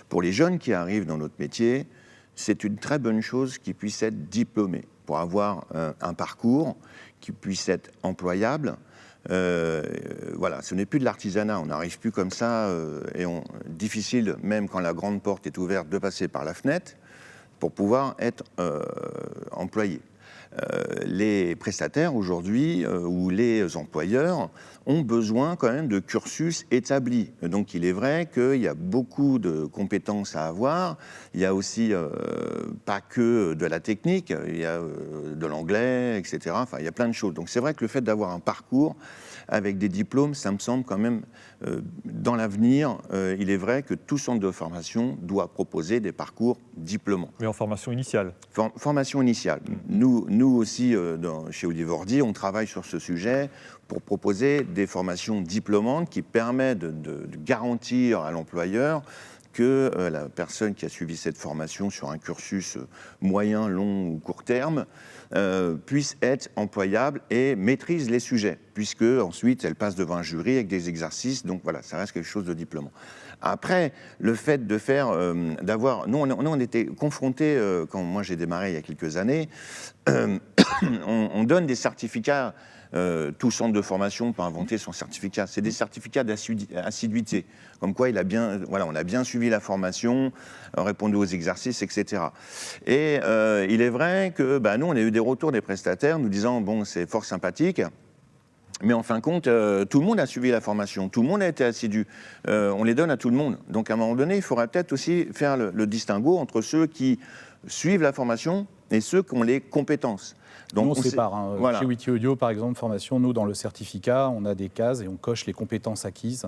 pour les jeunes qui arrivent dans notre métier, c'est une très bonne chose qu'ils puissent être diplômés, pour avoir un parcours qui puisse être employable. Voilà, ce n'est plus de l'artisanat, on n'arrive plus comme ça, difficile, même quand la grande porte est ouverte, de passer par la fenêtre pour pouvoir être employé. les prestataires aujourd'hui ou les employeurs ont besoin quand même de cursus établis. Donc il est vrai qu'il y a beaucoup de compétences à avoir. Il y a aussi pas que de la technique, il y a de l'anglais, etc. Enfin, il y a plein de choses. Donc c'est vrai que le fait d'avoir un parcours avec des diplômes, ça me semble quand même, dans l'avenir, il est vrai que tout centre de formation doit proposer des parcours diplômants. Mais en formation initiale. Formation initiale. Nous aussi, chez Oliver Ordi, on travaille sur ce sujet pour proposer des formations diplômantes qui permettent de garantir à l'employeur que la personne qui a suivi cette formation sur un cursus moyen, long ou court terme puisse être employable et maîtrise les sujets, puisque ensuite elle passe devant un jury avec des exercices, donc voilà, ça reste quelque chose de diplômant. Après, le fait de faire, nous on était confrontés, quand moi j'ai démarré il y a quelques années, on donne des certificats. Tout centre de formation peut inventer son certificat. C'est des certificats d'assiduité, comme quoi on a bien suivi la formation, répondu aux exercices, etc. Et il est vrai que nous, on a eu des retours des prestataires nous disant « bon, c'est fort sympathique ». Mais en fin de compte, tout le monde a suivi la formation, tout le monde a été assidu. On les donne à tout le monde. Donc à un moment donné, il faudrait peut-être aussi faire le distinguo entre ceux qui suivent la formation et ceux qui ont les compétences. Donc, nous, on sépare. Voilà. Chez Wiki Audio, par exemple, formation, nous, dans le certificat, on a des cases et on coche les compétences acquises.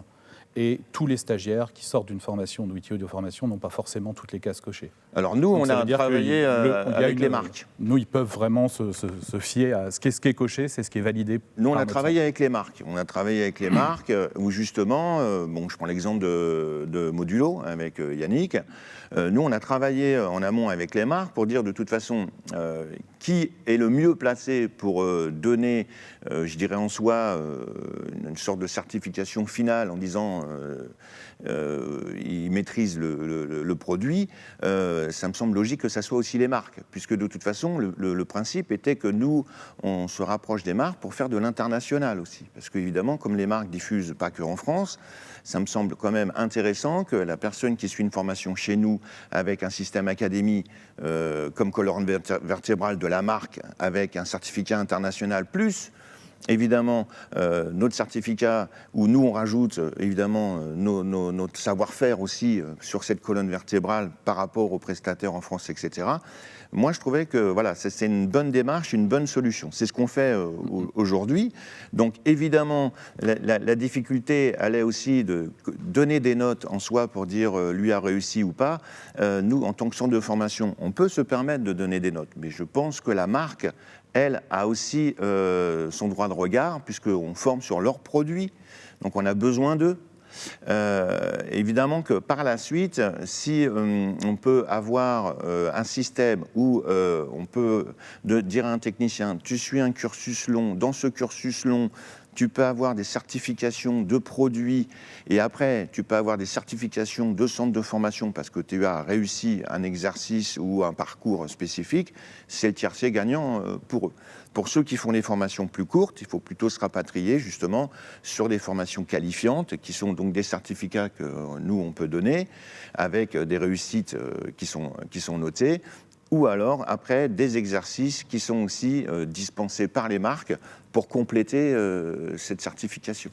Et tous les stagiaires qui sortent d'une formation de Wiki Audio Formation n'ont pas forcément toutes les cases cochées. Alors nous, on a travaillé avec les marques. Nous, ils peuvent vraiment se fier à ce qui est coché, c'est ce qui est validé. Nous, on a travaillé avec les marques. On a travaillé avec les marques où justement, je prends l'exemple de Modulo avec Yannick. Nous, on a travaillé en amont avec les marques pour dire de toute façon qui est le mieux placé pour donner, je dirais en soi, une sorte de certification finale en disant il maîtrise le produit. Ça me semble logique que ça soit aussi les marques, puisque de toute façon, le principe était que nous, on se rapproche des marques pour faire de l'international aussi. Parce qu'évidemment, comme les marques diffusent pas que en France, ça me semble quand même intéressant que la personne qui suit une formation chez nous avec un système académie comme colonne vertébrale de la marque, avec un certificat international plus, évidemment, notre certificat où nous, on rajoute évidemment notre savoir-faire aussi sur cette colonne vertébrale par rapport aux prestataires en France, etc. Moi, je trouvais que voilà, c'est une bonne démarche, une bonne solution. C'est ce qu'on fait aujourd'hui. Donc, évidemment, la difficulté, elle est aussi de donner des notes en soi pour dire lui a réussi ou pas. Nous, en tant que centre de formation, on peut se permettre de donner des notes. Mais je pense que la marque, elle, a aussi son droit de regard, puisqu'on forme sur leurs produits. Donc, on a besoin d'eux. Évidemment que par la suite, si on peut avoir un système où on peut dire à un technicien, tu suis un cursus long, dans ce cursus long, tu peux avoir des certifications de produits et après, tu peux avoir des certifications de centre de formation parce que tu as réussi un exercice ou un parcours spécifique, c'est le tiercé gagnant pour eux. Pour ceux qui font des formations plus courtes, il faut plutôt se rapatrier justement sur des formations qualifiantes qui sont donc des certificats que nous, on peut donner avec des réussites qui sont notées ou alors après des exercices qui sont aussi dispensés par les marques pour compléter cette certification.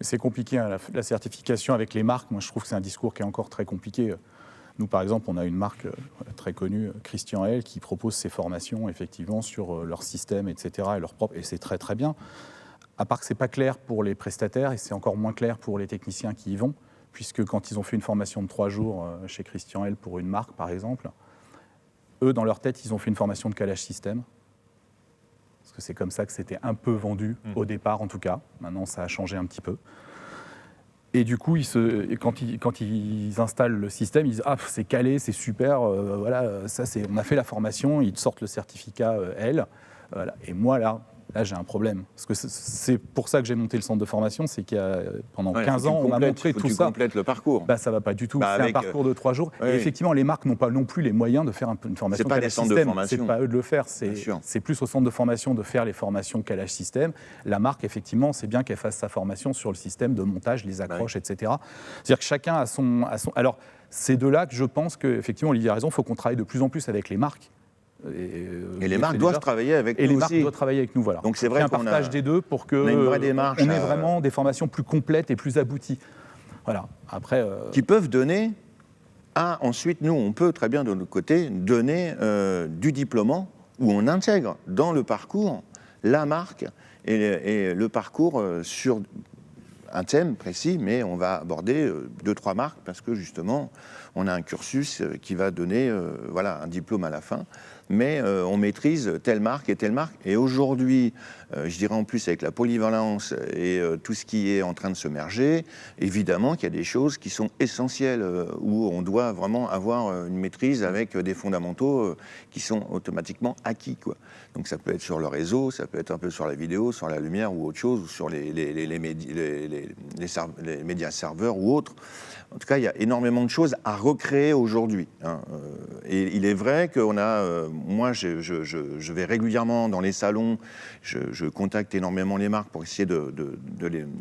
C'est compliqué, hein, la certification avec les marques. Moi, je trouve que c'est un discours qui est encore très compliqué. Nous, par exemple, on a une marque très connue, Christian L, qui propose ses formations effectivement sur leur système, etc. Et c'est très très bien. À part que c'est pas clair pour les prestataires et c'est encore moins clair pour les techniciens qui y vont, puisque quand ils ont fait une formation de 3 jours chez Christian L pour une marque, par exemple, eux, dans leur tête, ils ont fait une formation de calage système. Parce que c'est comme ça que c'était un peu vendu au départ, en tout cas. Maintenant, ça a changé un petit peu. Et du coup, quand ils installent le système, ils disent « Ah, c'est calé, c'est super, voilà, on a fait la formation », ils sortent le certificat L. Voilà. Et moi, là, j'ai un problème. Parce que c'est pour ça que j'ai monté le centre de formation, c'est qu'il y a pendant 15 ans, on m'a montré tout ça. Tu complètes le parcours. Ça ne va pas du tout. C'est un parcours de 3 jours. Et effectivement, les marques n'ont pas non plus les moyens de faire une formation calage système. Ce n'est pas eux de le faire. C'est plus au centre de formation de faire les formations calage système. La marque, effectivement, c'est bien qu'elle fasse sa formation sur le système de montage, les accroches, etc. C'est-à-dire que chacun a son... Alors, c'est de là que je pense qu'effectivement, Olivier a raison, il faut qu'on travaille de plus en plus avec les marques Et les marques doivent travailler avec nous aussi. Et les marques doivent travailler avec nous, voilà. Donc c'est vrai qu'on a un partage des deux pour qu'on ait vraiment des formations plus complètes et plus abouties. Voilà. Après, qui peuvent donner ensuite, nous, on peut très bien de notre côté donner du diplômant où on intègre dans le parcours la marque et le parcours sur un thème précis, mais on va aborder 2-3 marques parce que justement, on a un cursus qui va donner un diplôme à la fin. Mais on maîtrise telle marque et telle marque. Et aujourd'hui, je dirais en plus avec la polyvalence et tout ce qui est en train de se merger, évidemment qu'il y a des choses qui sont essentielles où on doit vraiment avoir une maîtrise avec des fondamentaux qui sont automatiquement acquis, quoi. Donc ça peut être sur le réseau, ça peut être un peu sur la vidéo, sur la lumière ou autre chose, ou sur les médias serveurs ou autres. En tout cas, il y a énormément de choses à recréer aujourd'hui, hein. Et il est vrai qu'on a... moi, je vais régulièrement dans les salons, je contacte énormément les marques pour essayer de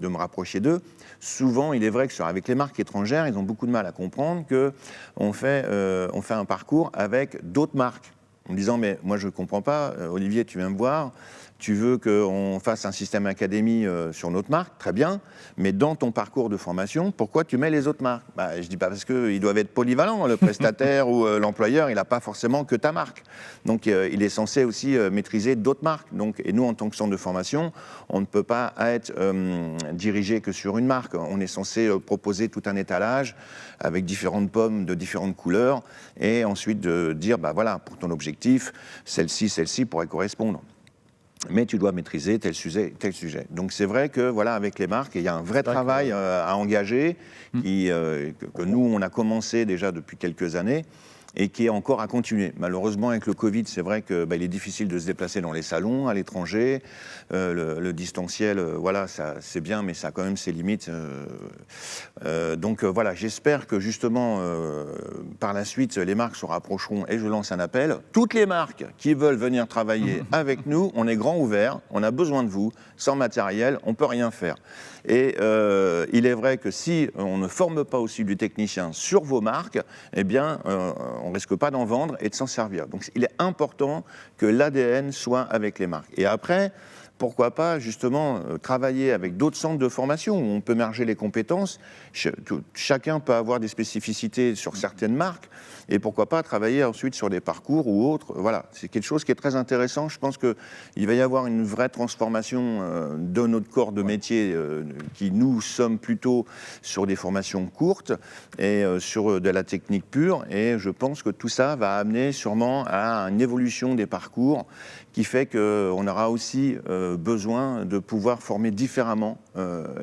me rapprocher d'eux. Souvent, il est vrai que avec les marques étrangères, ils ont beaucoup de mal à comprendre qu'on fait un parcours avec d'autres marques. En me disant, mais moi, je ne comprends pas, Olivier, tu viens me voir, tu veux qu'on fasse un système académie sur notre marque, très bien, mais dans ton parcours de formation, pourquoi tu mets les autres marques ? Je ne dis pas parce qu'ils doivent être polyvalents, le prestataire ou l'employeur, il n'a pas forcément que ta marque. Donc il est censé aussi maîtriser d'autres marques. Donc, et nous, en tant que centre de formation, on ne peut pas être dirigé que sur une marque. On est censé proposer tout un étalage avec différentes pommes de différentes couleurs et ensuite de dire, voilà, pour ton objectif, celle-ci pourrait correspondre. Mais tu dois maîtriser tel sujet. Donc c'est vrai que voilà, avec les marques, il y a un vrai travail à engager que nous, on a commencé déjà depuis quelques années et qui est encore à continuer. Malheureusement, avec le Covid, c'est vrai qu'il est difficile de se déplacer dans les salons, à l'étranger. Le distanciel, voilà, ça, c'est bien, mais ça a quand même ses limites. Donc voilà, j'espère que justement, par la suite, les marques se rapprocheront et je lance un appel. Toutes les marques qui veulent venir travailler avec nous, on est grand ouvert, on a besoin de vous. Sans matériel, on ne peut rien faire. Et il est vrai que si on ne forme pas aussi du technicien sur vos marques, eh bien, on ne risque pas d'en vendre et de s'en servir. Donc il est important que l'ADN soit avec les marques. Et après, pourquoi pas justement travailler avec d'autres centres de formation où on peut merger les compétences. Chacun peut avoir des spécificités sur certaines marques et pourquoi pas travailler ensuite sur des parcours ou autres. Voilà, c'est quelque chose qui est très intéressant. Je pense qu'il va y avoir une vraie transformation de notre corps de métier qui nous sommes plutôt sur des formations courtes et sur de la technique pure et je pense que tout ça va amener sûrement à une évolution des parcours qui fait qu'on aura aussi besoin de pouvoir former différemment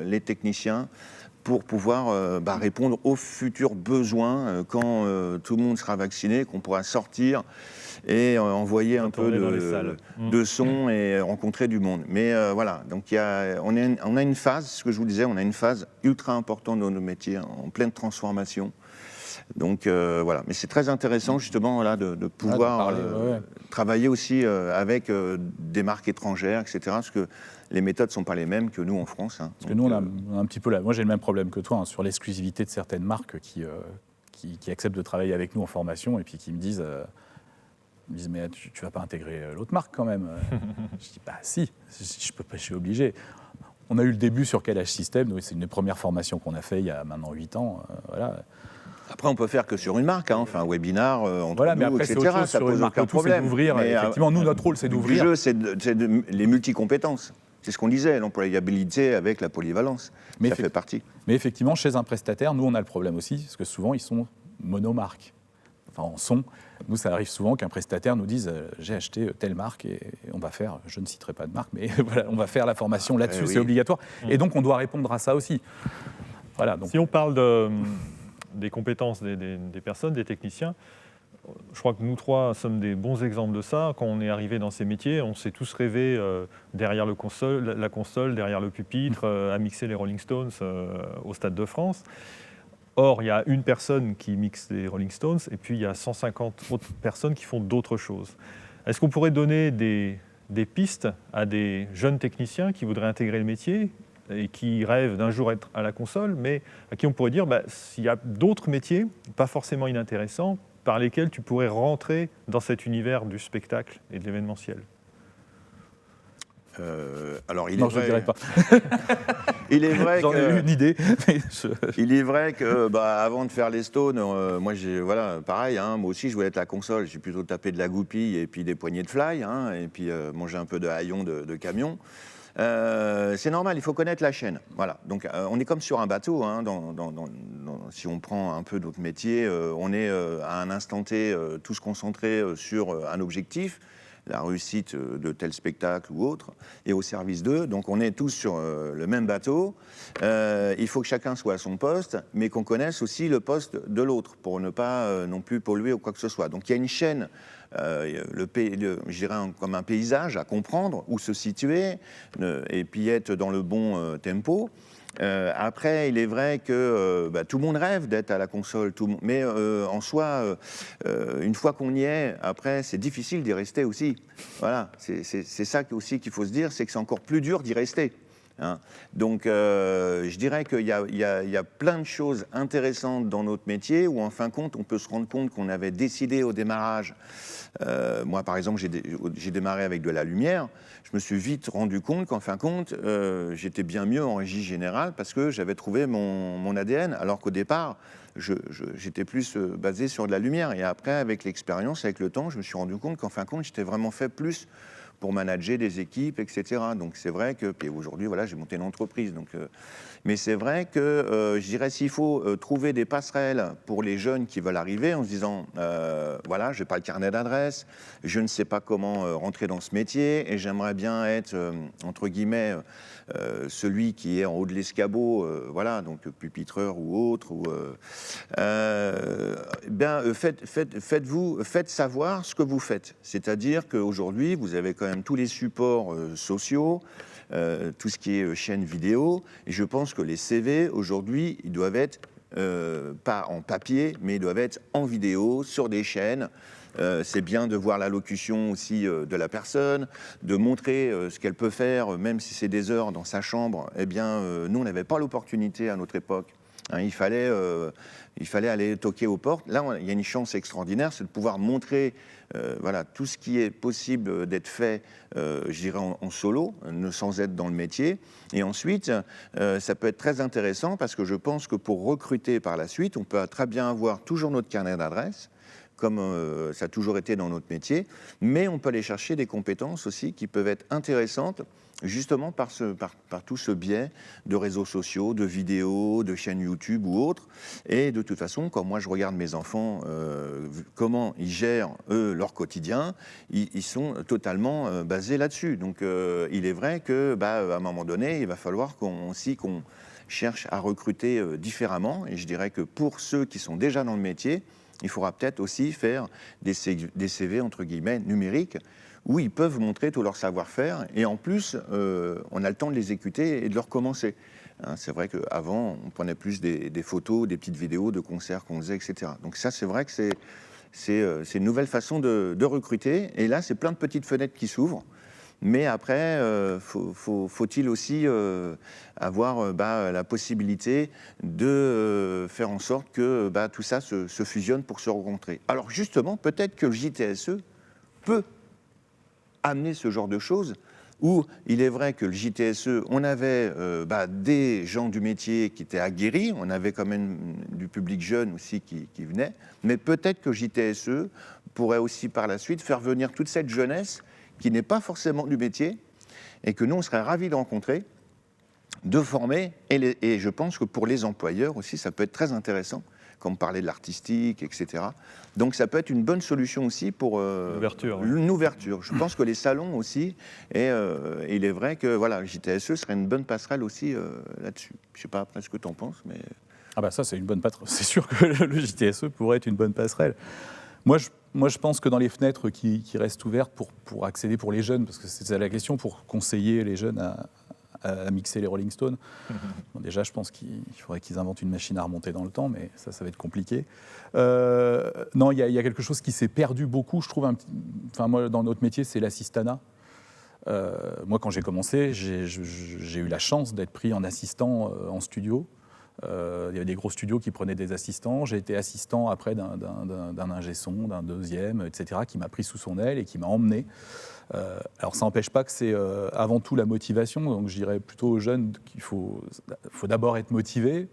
les techniciens pour pouvoir répondre aux futurs besoins quand tout le monde sera vacciné, qu'on pourra sortir et envoyer un peu de son et rencontrer du monde. Mais voilà, donc on a une phase, ce que je vous disais, on a une phase ultra importante dans nos métiers, en pleine transformation. Donc voilà, mais c'est très intéressant justement là, de pouvoir travailler aussi avec des marques étrangères, etc. Parce que les méthodes ne sont pas les mêmes que nous en France. Hein. Parce que nous, on a un petit peu là. Moi, j'ai le même problème que toi sur l'exclusivité de certaines marques qui acceptent de travailler avec nous en formation et puis qui me disent, mais tu ne vas pas intégrer l'autre marque quand même. Je dis, si, je peux pas, je suis obligé. On a eu le début sur Kalash System, c'est une des premières formations qu'on a fait il y a maintenant 8 ans. Voilà. Après, on peut faire que sur une marque, hein, enfin un webinar entre mais nous, après, etc. Chose, ça pose aucun problème. D'ouvrir. Effectivement, nous, notre rôle, c'est d'ouvrir. Le jeu, c'est les multicompétences. C'est ce qu'on disait, l'employabilité avec la polyvalence. Ça fait partie. Mais effectivement, chez un prestataire, nous, on a le problème aussi, parce que souvent, ils sont monomarques. Enfin, en son. Nous, ça arrive souvent qu'un prestataire nous dise j'ai acheté telle marque et on va faire, je ne citerai pas de marque, mais voilà, on va faire la formation là-dessus, c'est obligatoire. Et donc, on doit répondre à ça aussi. Voilà, donc. Si on parle des compétences des personnes, des techniciens, je crois que nous trois sommes des bons exemples de ça. Quand on est arrivé dans ces métiers, on s'est tous rêvés derrière la console, derrière le pupitre, à mixer les Rolling Stones au Stade de France. Or, il y a une personne qui mixe les Rolling Stones et puis il y a 150 autres personnes qui font d'autres choses. Est-ce qu'on pourrait donner des pistes à des jeunes techniciens qui voudraient intégrer le métier et qui rêvent d'un jour être à la console, mais à qui on pourrait dire s'il y a d'autres métiers, pas forcément inintéressants, par lesquels tu pourrais rentrer dans cet univers du spectacle et de l'événementiel? Alors, Non, je ne dirais pas. Il est vrai J'en ai eu une idée. Mais il est vrai que, avant de faire les Stones, moi, voilà, pareil, hein, moi aussi, je voulais être la console. J'ai plutôt tapé de la goupille et puis des poignées de fly, hein, et puis manger un peu de haillons de camion. C'est normal, il faut connaître la chaîne. Voilà. Donc, on est comme sur un bateau. Hein, si on prend un peu d'autres métiers, on est à un instant T tous concentrés sur un objectif, la réussite de tel spectacle ou autre, et au service d'eux. Donc on est tous sur le même bateau. Il faut que chacun soit à son poste, mais qu'on connaisse aussi le poste de l'autre, pour ne pas non plus polluer ou quoi que ce soit. Donc il y a une chaîne, je dirais comme un paysage à comprendre, où se situer, et puis être dans le bon tempo. Après, il est vrai que tout le monde rêve d'être à la console, mais en soi, une fois qu'on y est, après, c'est difficile d'y rester aussi. Voilà, c'est ça aussi qu'il faut se dire, c'est que c'est encore plus dur d'y rester. Hein. Donc, je dirais qu'il y a plein de choses intéressantes dans notre métier où, en fin de compte, on peut se rendre compte qu'on avait décidé au démarrage. Moi, par exemple, j'ai démarré avec de la lumière. Je me suis vite rendu compte qu'en fin de compte, j'étais bien mieux en régie générale parce que j'avais trouvé mon ADN, alors qu'au départ, j'étais plus basé sur de la lumière. Et après, avec l'expérience, avec le temps, je me suis rendu compte qu'en fin de compte, j'étais vraiment fait plus pour manager des équipes, etc. Donc c'est vrai que, puis aujourd'hui, voilà, j'ai monté une entreprise. Donc, mais c'est vrai que, je dirais, s'il faut trouver des passerelles pour les jeunes qui veulent arriver en se disant, voilà, je n'ai pas le carnet d'adresse, je ne sais pas comment rentrer dans ce métier et j'aimerais bien être, entre guillemets, celui qui est en haut de l'escabeau, voilà, donc pupitreur ou autre, faites savoir ce que vous faites. C'est-à-dire qu'aujourd'hui, vous avez quand même tous les supports sociaux, tout ce qui est chaîne vidéo, et je pense que les CV, aujourd'hui, ils doivent être pas en papier, mais ils doivent être en vidéo, sur des chaînes. C'est bien de voir l'allocution aussi de la personne, de montrer ce qu'elle peut faire, même si c'est des heures dans sa chambre. Eh bien, nous, on n'avait pas l'opportunité à notre époque. Hein, il fallait aller toquer aux portes. Là, il y a une chance extraordinaire, c'est de pouvoir montrer voilà, tout ce qui est possible d'être fait, je dirais, en solo, sans être dans le métier. Et ensuite, ça peut être très intéressant parce que je pense que pour recruter par la suite, on peut très bien avoir toujours notre carnet d'adresse, comme ça a toujours été dans notre métier, mais on peut aller chercher des compétences aussi qui peuvent être intéressantes, justement par tout ce biais de réseaux sociaux, de vidéos, de chaînes YouTube ou autres. Et de toute façon, quand moi je regarde mes enfants, comment ils gèrent, eux, leur quotidien, ils sont totalement basés là-dessus. Donc il est vrai que, à un moment donné, il va falloir qu'on cherche à recruter différemment. Et je dirais que pour ceux qui sont déjà dans le métier, il faudra peut-être aussi faire des CV, entre guillemets, numériques, où ils peuvent montrer tout leur savoir-faire. Et en plus, on a le temps de les écouter et de le recommencer. Hein, c'est vrai qu'avant, on prenait plus des photos, des petites vidéos de concerts qu'on faisait, etc. Donc ça, c'est vrai que c'est une nouvelle façon de recruter. Et là, c'est plein de petites fenêtres qui s'ouvrent. Mais après, faut-il aussi avoir la possibilité de faire en sorte que tout ça se fusionne pour se rencontrer. Alors justement, peut-être que le JTSE peut amener ce genre de choses, où il est vrai que le JTSE, on avait des gens du métier qui étaient aguerris, on avait quand même du public jeune aussi qui venait, mais peut-être que le JTSE pourrait aussi par la suite faire venir toute cette jeunesse qui n'est pas forcément du métier, et que nous, on serait ravis de rencontrer, de former, et je pense que pour les employeurs aussi, ça peut être très intéressant, comme parler de l'artistique, etc. Donc ça peut être une bonne solution aussi pour une ouverture. Je pense que les salons aussi, et il est vrai que voilà, le JTSE serait une bonne passerelle aussi là-dessus. Je ne sais pas après ce que tu en penses, mais... Ah bah ça, c'est une bonne passerelle. C'est sûr que le JTSE pourrait être une bonne passerelle. Moi, je pense que dans les fenêtres qui restent ouvertes pour accéder pour les jeunes, parce que c'est ça la question, pour conseiller les jeunes à mixer les Rolling Stones. Bon, déjà, je pense qu'il faudrait qu'ils inventent une machine à remonter dans le temps, mais ça va être compliqué. Non, il y a quelque chose qui s'est perdu beaucoup, je trouve. Moi, dans notre métier, c'est l'assistanat. Moi, quand j'ai commencé, j'ai eu la chance d'être pris en assistant en studio. Il y avait des gros studios qui prenaient des assistants. J'ai été assistant après d'un ingé son, d'un deuxième, etc., qui m'a pris sous son aile et qui m'a emmené. Alors ça n'empêche pas que c'est avant tout la motivation. Donc je dirais plutôt aux jeunes qu'il faut d'abord être motivé.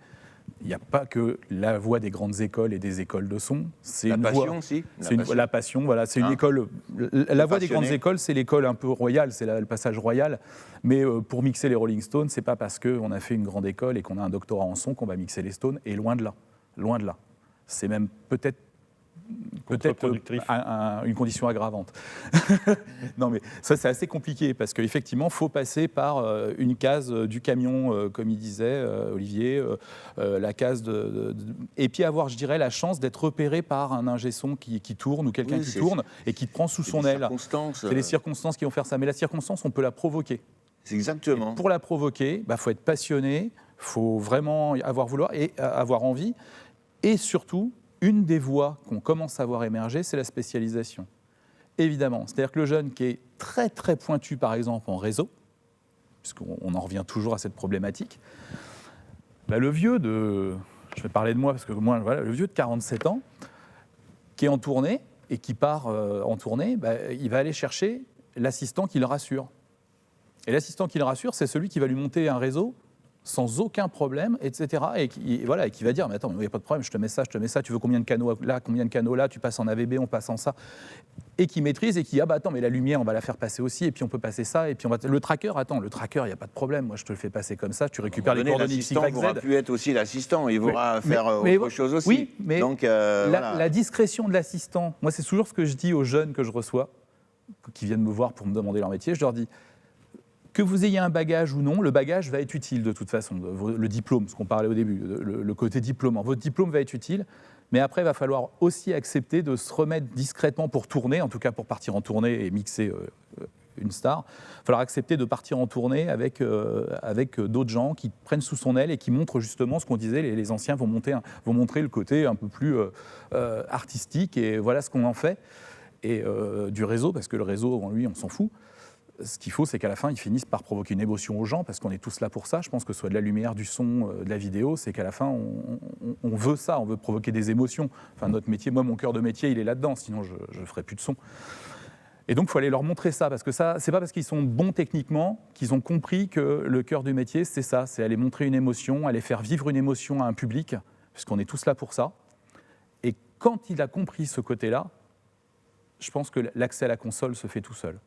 Il n'y a pas que la voie des grandes écoles et des écoles de son. C'est La une passion voie, aussi. la passion, voilà. C'est une école. La voie des grandes écoles, c'est l'école un peu royale, c'est le passage royal. Mais pour mixer les Rolling Stones, c'est pas parce qu'on a fait une grande école et qu'on a un doctorat en son qu'on va mixer les Stones. Et loin de là. Loin de là. C'est même peut-être une condition aggravante. Non, mais ça, c'est assez compliqué parce qu'effectivement, il faut passer par une case du camion, comme il disait, Olivier, la case et puis avoir, je dirais, la chance d'être repéré par un ingé son qui tourne ou quelqu'un qui tourne et qui te prend sous son aile. C'est les circonstances qui vont faire ça. Mais la circonstance, on peut la provoquer. C'est exactement. Et pour la provoquer, faut être passionné, il faut vraiment avoir envie et surtout, une des voies qu'on commence à voir émerger, c'est la spécialisation. Évidemment, c'est-à-dire que le jeune qui est très très pointu, par exemple, en réseau, puisqu'on en revient toujours à cette problématique, le vieux je vais parler de moi, parce que moi, le vieux de 47 ans, qui est en tournée et qui part en tournée, il va aller chercher l'assistant qui le rassure. Et l'assistant qui le rassure, c'est celui qui va lui monter un réseau sans aucun problème, etc. Et qui va dire, mais attends, il n'y a pas de problème, je te mets ça, tu veux combien de canaux là, tu passes en AVB, on passe en ça. Et qui maîtrise et qui, attends, mais la lumière, on va la faire passer aussi, et puis on peut passer ça, et puis le tracker, il n'y a pas de problème, moi je te le fais passer comme ça, tu récupères les coordonnées X, Y, Z. L'assistant pourra plus être aussi l'assistant, il pourra faire autre chose aussi. Oui, mais donc, la discrétion de l'assistant, moi c'est toujours ce que je dis aux jeunes que je reçois, qui viennent me voir pour me demander leur métier, je leur dis, que vous ayez un bagage ou non, le bagage va être utile de toute façon. Le diplôme, ce qu'on parlait au début, le côté diplômant. Votre diplôme va être utile, mais après, il va falloir aussi accepter de se remettre discrètement pour tourner, en tout cas pour partir en tournée et mixer une star. Il va falloir accepter de partir en tournée avec d'autres gens qui prennent sous son aile et qui montrent justement ce qu'on disait, les anciens vont montrer le côté un peu plus artistique, et voilà ce qu'on en fait. Et du réseau, parce que le réseau, en lui, on s'en fout. Ce qu'il faut, c'est qu'à la fin, ils finissent par provoquer une émotion aux gens, parce qu'on est tous là pour ça. Je pense que ce soit de la lumière, du son, de la vidéo, c'est qu'à la fin, on veut ça, on veut provoquer des émotions. Enfin, notre métier, moi, mon cœur de métier, il est là-dedans, sinon je ne ferais plus de son. Et donc, il faut aller leur montrer ça, parce que ça, c'est pas parce qu'ils sont bons techniquement qu'ils ont compris que le cœur du métier, c'est ça, c'est aller montrer une émotion, aller faire vivre une émotion à un public, puisqu'on est tous là pour ça. Et quand il a compris ce côté-là, je pense que l'accès à la console se fait tout seul.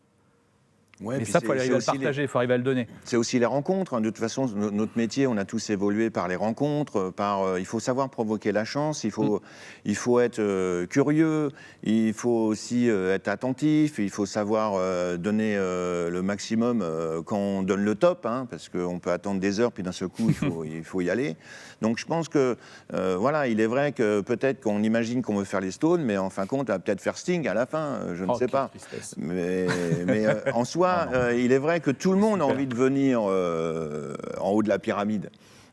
Ouais, mais ça, il faut arriver à le partager, il faut arriver à le donner. C'est aussi les rencontres. De toute façon, notre métier, on a tous évolué par les rencontres. Il faut savoir provoquer la chance, il faut être curieux, il faut aussi être attentif, il faut savoir donner le maximum quand on donne le top, parce qu'on peut attendre des heures, puis d'un seul coup, il faut y aller. Donc je pense que, il est vrai que peut-être qu'on imagine qu'on veut faire les Stones, mais en fin de compte, on va peut-être faire Sting à la fin, je ne sais pas. Mais en soi, il est vrai que tout le monde a envie de venir en haut de la pyramide.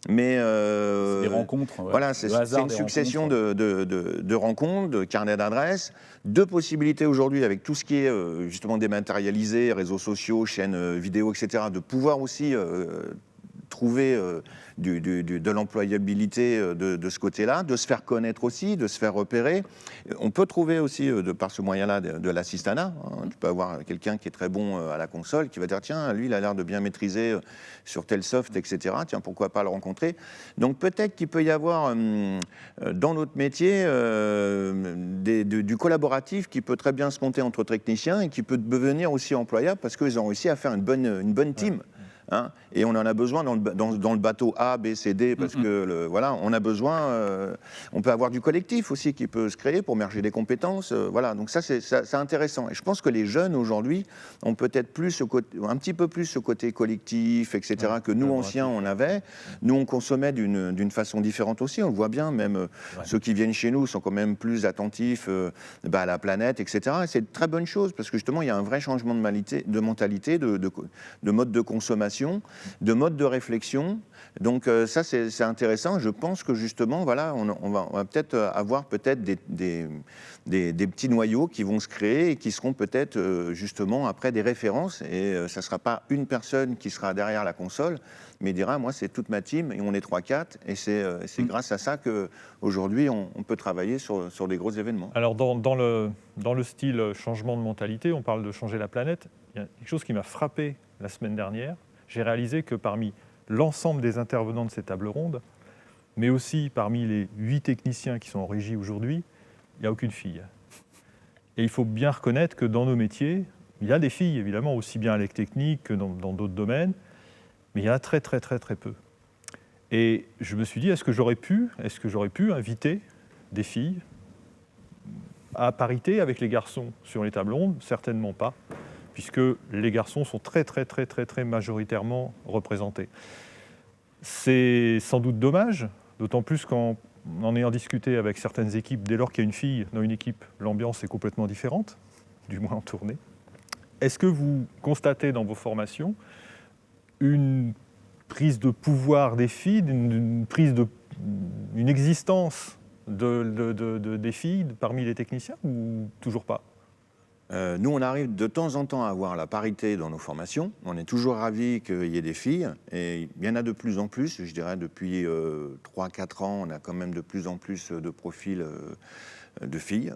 Mais c'est des rencontres. Ouais. Voilà, c'est une succession de rencontres, de carnets d'adresses, de possibilités aujourd'hui avec tout ce qui est justement dématérialisé, réseaux sociaux, chaînes vidéo, etc., de pouvoir aussi trouver de l'employabilité de ce côté-là, de se faire connaître aussi, de se faire repérer. On peut trouver aussi, par ce moyen-là, de l'assistanat. Tu peux avoir quelqu'un qui est très bon à la console, qui va dire, tiens, lui, il a l'air de bien maîtriser sur tel soft, etc. Tiens, pourquoi pas le rencontrer? Donc peut-être qu'il peut y avoir, dans notre métier, du collaboratif qui peut très bien se monter entre techniciens et qui peut devenir aussi employable parce qu'ils ont réussi à faire une bonne team. Et on en a besoin dans le bateau A, B, C, D, parce que on a besoin. On peut avoir du collectif aussi qui peut se créer pour merger des compétences. Donc ça, c'est intéressant. Et je pense que les jeunes aujourd'hui ont peut-être un petit peu plus ce côté collectif, etc. que nous anciens on avait. Nous on consommait d'une façon différente aussi. On le voit bien. Même ceux qui viennent chez nous sont quand même plus attentifs à la planète, etc. Et c'est une très bonne chose parce que justement il y a un vrai changement de mentalité, de mode de consommation. d'organisation, de mode de réflexion. Donc ça, c'est intéressant. Je pense que justement, voilà, on va peut-être avoir des petits noyaux qui vont se créer et qui seront peut-être justement après des références. Et ça ne sera pas une personne qui sera derrière la console, mais dira, moi, c'est toute ma team et on est 3-4. Et c'est grâce à ça qu'aujourd'hui, on peut travailler sur des gros événements. Alors, dans le style changement de mentalité, on parle de changer la planète. Il y a quelque chose qui m'a frappé la semaine dernière. J'ai réalisé que parmi l'ensemble des intervenants de ces tables rondes, mais aussi parmi les 8 techniciens qui sont en régie aujourd'hui, il n'y a aucune fille. Et il faut bien reconnaître que dans nos métiers, il y a des filles, évidemment, aussi bien à l'électrotechnique que dans d'autres domaines, mais il y en a très, très, très, très peu. Et je me suis dit, est-ce que j'aurais pu inviter des filles à parité avec les garçons sur les tables rondes? Certainement pas, puisque les garçons sont très, très, très, très, très majoritairement représentés. C'est sans doute dommage, d'autant plus qu'en ayant discuté avec certaines équipes, dès lors qu'il y a une fille dans une équipe, l'ambiance est complètement différente, du moins en tournée. Est-ce que vous constatez dans vos formations une prise de pouvoir des filles, une existence des filles parmi les techniciens ou toujours pas? Nous, on arrive de temps en temps à avoir la parité dans nos formations. On est toujours ravis qu'il y ait des filles. Et il y en a de plus en plus. Je dirais depuis 3-4 ans, on a quand même de plus en plus de profils de filles.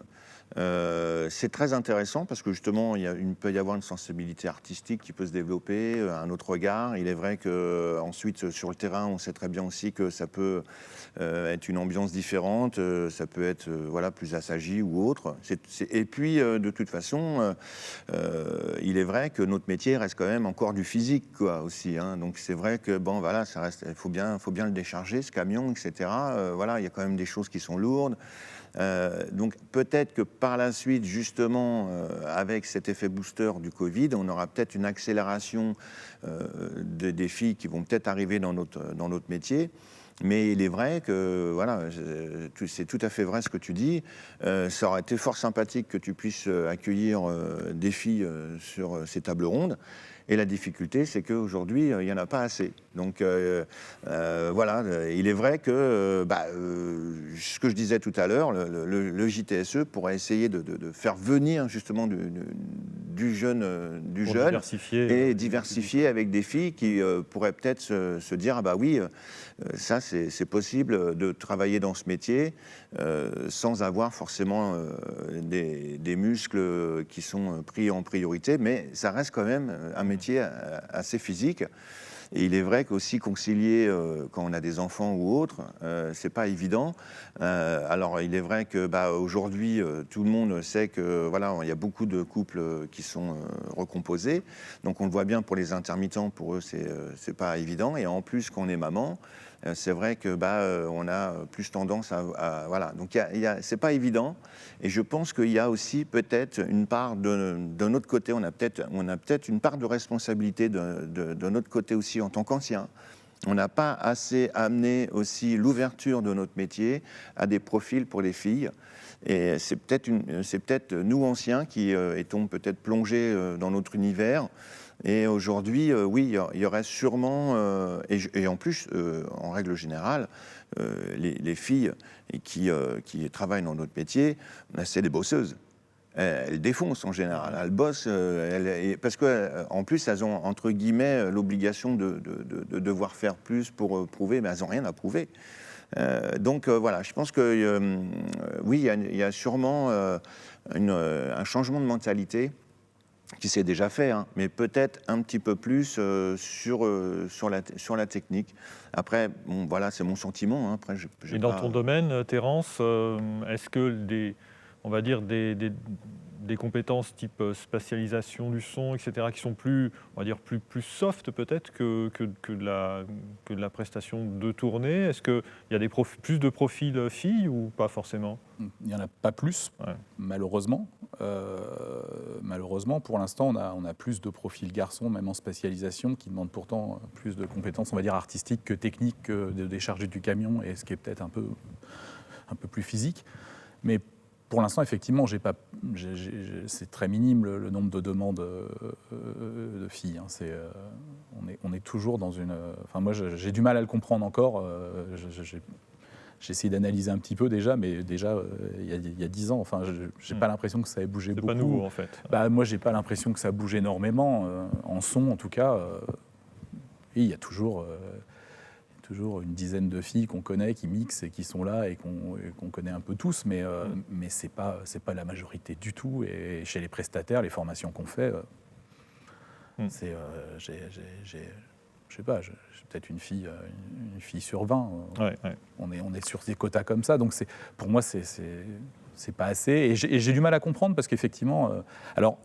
C'est très intéressant parce que justement, il peut y avoir une sensibilité artistique qui peut se développer, un autre regard. Il est vrai qu'ensuite, sur le terrain, on sait très bien aussi que ça peut être une ambiance différente, ça peut être plus assagi ou autre. Et puis, de toute façon, il est vrai que notre métier reste quand même encore du physique, quoi, aussi. Hein. Donc c'est vrai que ça reste. Il faut bien le décharger, ce camion, etc. Il y a quand même des choses qui sont lourdes. Donc peut-être que par la suite, justement, avec cet effet booster du Covid, on aura peut-être une accélération des filles qui vont peut-être arriver dans notre métier. Mais il est vrai que, c'est tout à fait vrai ce que tu dis. Ça aurait été fort sympathique que tu puisses accueillir des filles sur ces tables rondes. Et la difficulté, c'est qu'aujourd'hui, il n'y en a pas assez. Donc, il est vrai que, ce que je disais tout à l'heure, le JTSE pourrait essayer de faire venir justement du jeune et diversifier avec des filles qui pourraient peut-être se dire, ça, c'est possible de travailler dans ce métier sans avoir forcément des muscles qui sont pris en priorité, mais ça reste quand même un métier assez physique. Et il est vrai qu'aussi concilier quand on a des enfants ou autres, c'est pas évident. Alors il est vrai que aujourd'hui tout le monde sait que il y a beaucoup de couples qui sont recomposés. Donc on le voit bien pour les intermittents, pour eux c'est pas évident. Et en plus quand on est maman, c'est vrai que on a plus tendance à donc c'est pas évident. Et je pense qu'il y a aussi peut-être une part de notre côté, on a peut-être une part de responsabilité de notre côté aussi en tant qu'anciens. On n'a pas assez amené aussi l'ouverture de notre métier à des profils pour les filles. Et c'est peut-être nous anciens qui étions peut-être plongés dans notre univers. Et aujourd'hui, oui, il y aurait sûrement, et en plus, en règle générale, les filles qui travaillent dans notre métier, c'est des bosseuses. Elles défoncent en général, elles bossent, parce qu'en plus, elles ont, entre guillemets, l'obligation de devoir faire plus pour prouver, mais elles n'ont rien à prouver. Donc je pense que oui, il y a sûrement un changement de mentalité qui s'est déjà fait, hein, mais peut-être un petit peu plus sur la technique. Après, c'est mon sentiment. Hein. Après, et dans ton domaine, Terence, est-ce que des compétences type spatialisation du son, etc., qui sont plus soft peut-être que de la prestation de tournée? Est-ce qu'il y a plus de profils filles ou pas forcément? Il n'y en a pas plus, malheureusement. Malheureusement, pour l'instant, on a plus de profils garçons, même en spatialisation, qui demandent pourtant plus de compétences, on va dire, artistiques que techniques, de décharger du camion, et ce qui est peut-être un peu plus physique. Mais pour l'instant, effectivement, c'est très minime le nombre de demandes de filles. Hein. On on est toujours dans une... Enfin, moi, j'ai du mal à le comprendre encore. J'ai essayé d'analyser un petit peu déjà, mais déjà, il y a 10 ans, enfin, je n'ai pas l'impression que ça ait bougé beaucoup. C'est pas nouveau, en fait. Moi, je n'ai pas l'impression que ça bouge énormément. En son, en tout cas, il y a toujours une dizaine de filles qu'on connaît, qui mixent et qui sont là et qu'on connaît un peu tous, mais c'est pas la majorité du tout. Et chez les prestataires, les formations qu'on fait, c'est... je sais pas, j'ai peut-être une fille sur 20. Ouais. On est sur des quotas comme ça, donc pour moi, c'est pas assez. Et j'ai du mal à comprendre parce qu'effectivement... alors,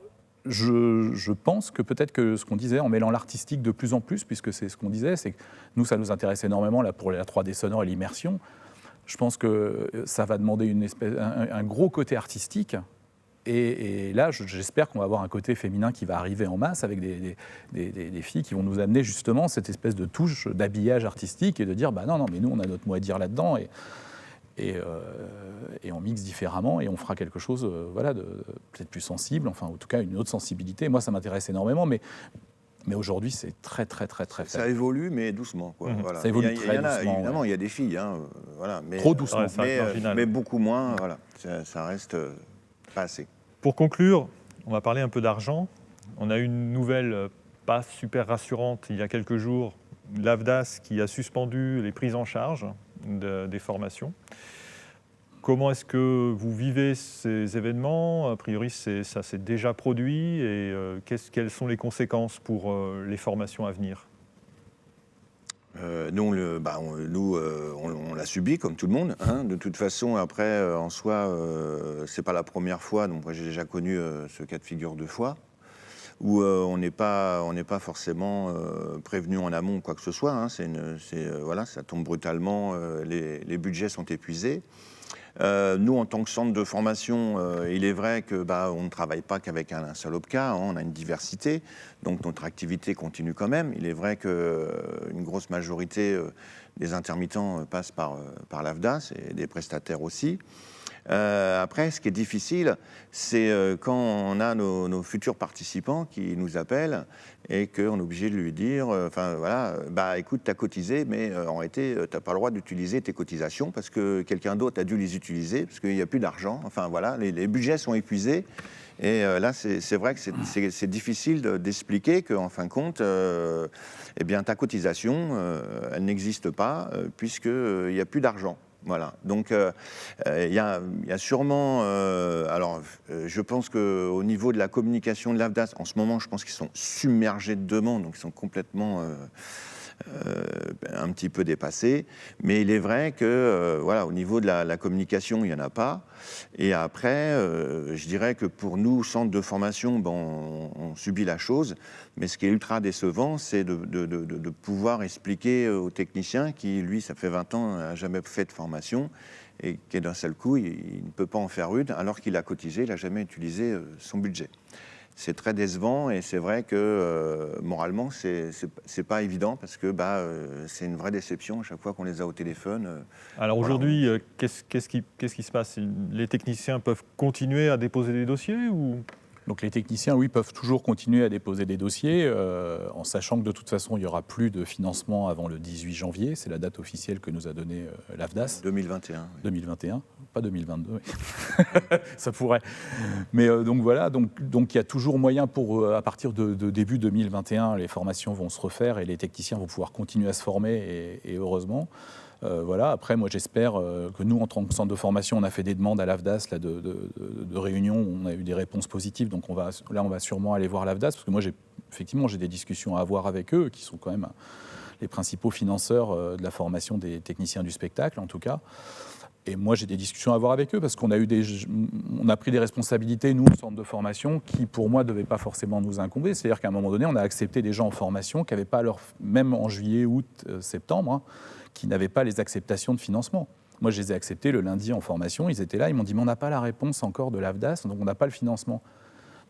je pense que peut-être que ce qu'on disait, en mêlant l'artistique de plus en plus, puisque c'est ce qu'on disait, c'est que nous, ça nous intéresse énormément là, pour la 3D sonore et l'immersion. Je pense que ça va demander un gros côté artistique. Et là, j'espère qu'on va avoir un côté féminin qui va arriver en masse avec des filles qui vont nous amener justement cette espèce de touche d'habillage artistique et de dire non, mais nous, on a notre mot à dire là-dedans et on mixe différemment et on fera quelque chose de peut-être plus sensible, enfin, en tout cas, une autre sensibilité. Moi, ça m'intéresse énormément, mais aujourd'hui, c'est très faible. Ça évolue, mais doucement. Quoi. Voilà. Ça évolue très doucement. Évidemment, il y a des filles, mais, trop doucement. Mais beaucoup moins, voilà. Ça reste... pas assez. Pour conclure, on va parler un peu d'argent. On a eu une nouvelle pas super rassurante il y a quelques jours, l'AFDAS qui a suspendu les prises en charge des formations. Comment est-ce que vous vivez ces événements ? A priori, ça s'est déjà produit et quelles sont les conséquences pour les formations à venir ? Nous, on l'a subi comme tout le monde. Hein. De toute façon, après, en soi, c'est pas la première fois. Donc, moi, j'ai déjà connu ce cas de figure 2 fois, où on n'est pas forcément prévenu en amont quoi que ce soit. Hein. Ça tombe brutalement. Les budgets sont épuisés. Nous, en tant que centre de formation, il est vrai que on ne travaille pas qu'avec un seul OPCA, hein, on a une diversité, donc notre activité continue quand même. Il est vrai qu'une grosse majorité des intermittents passe par l'AFDAS et des prestataires aussi. Après, ce qui est difficile, c'est quand on a nos futurs participants qui nous appellent et qu'on est obligé de lui dire, écoute, tu as cotisé, mais en réalité, tu n'as pas le droit d'utiliser tes cotisations parce que quelqu'un d'autre a dû les utiliser, parce qu'il n'y a plus d'argent. Enfin, voilà, les budgets sont épuisés. Et là, c'est vrai que c'est difficile d'expliquer qu'en fin de compte, ta cotisation, elle n'existe pas puisqu'il n'y a plus d'argent. Voilà, donc il y a sûrement... je pense qu'au niveau de la communication de l'AFDAS, en ce moment, je pense qu'ils sont submergés de demandes, donc ils sont complètement un petit peu dépassés. Mais il est vrai que, au niveau de la communication, il n'y en a pas. Et après, je dirais que pour nous, centre de formation, on subit la chose. Mais ce qui est ultra décevant, c'est de pouvoir expliquer aux techniciens qui, lui, ça fait 20 ans, n'a jamais fait de formation et qui, d'un seul coup, il ne peut pas en faire une alors qu'il a cotisé, il n'a jamais utilisé son budget. C'est très décevant et c'est vrai que moralement, c'est pas évident parce que c'est une vraie déception à chaque fois qu'on les a au téléphone. Alors aujourd'hui, qu'est-ce qui se passe ? Les techniciens peuvent continuer à déposer des dossiers ou... Donc les techniciens, oui, peuvent toujours continuer à déposer des dossiers, en sachant que de toute façon, il n'y aura plus de financement avant le 18 janvier. C'est la date officielle que nous a donnée l'AFDAS. 2021. Oui. 2021, pas 2022. Oui. Ça pourrait. Mais donc voilà, donc il y a toujours moyen pour, à partir de début 2021, les formations vont se refaire et les techniciens vont pouvoir continuer à se former, et heureusement. Après, moi, j'espère que nous, en tant que centre de formation, on a fait des demandes à l'AFDAS de réunions où on a eu des réponses positives. Donc, on va sûrement aller voir l'AFDAS, parce que moi, effectivement, j'ai des discussions à avoir avec eux, qui sont quand même les principaux financeurs de la formation des techniciens du spectacle, en tout cas. Et moi, j'ai des discussions à avoir avec eux, parce qu'on a pris des responsabilités, nous, au centre de formation, qui, pour moi, ne devaient pas forcément nous incomber. C'est-à-dire qu'à un moment donné, on a accepté des gens en formation qui n'avaient pas même en juillet, août, septembre, qui n'avaient pas les acceptations de financement. Moi, je les ai acceptés le lundi en formation, ils étaient là, ils m'ont dit « mais on n'a pas la réponse encore de l'AFDAS, donc on n'a pas le financement ».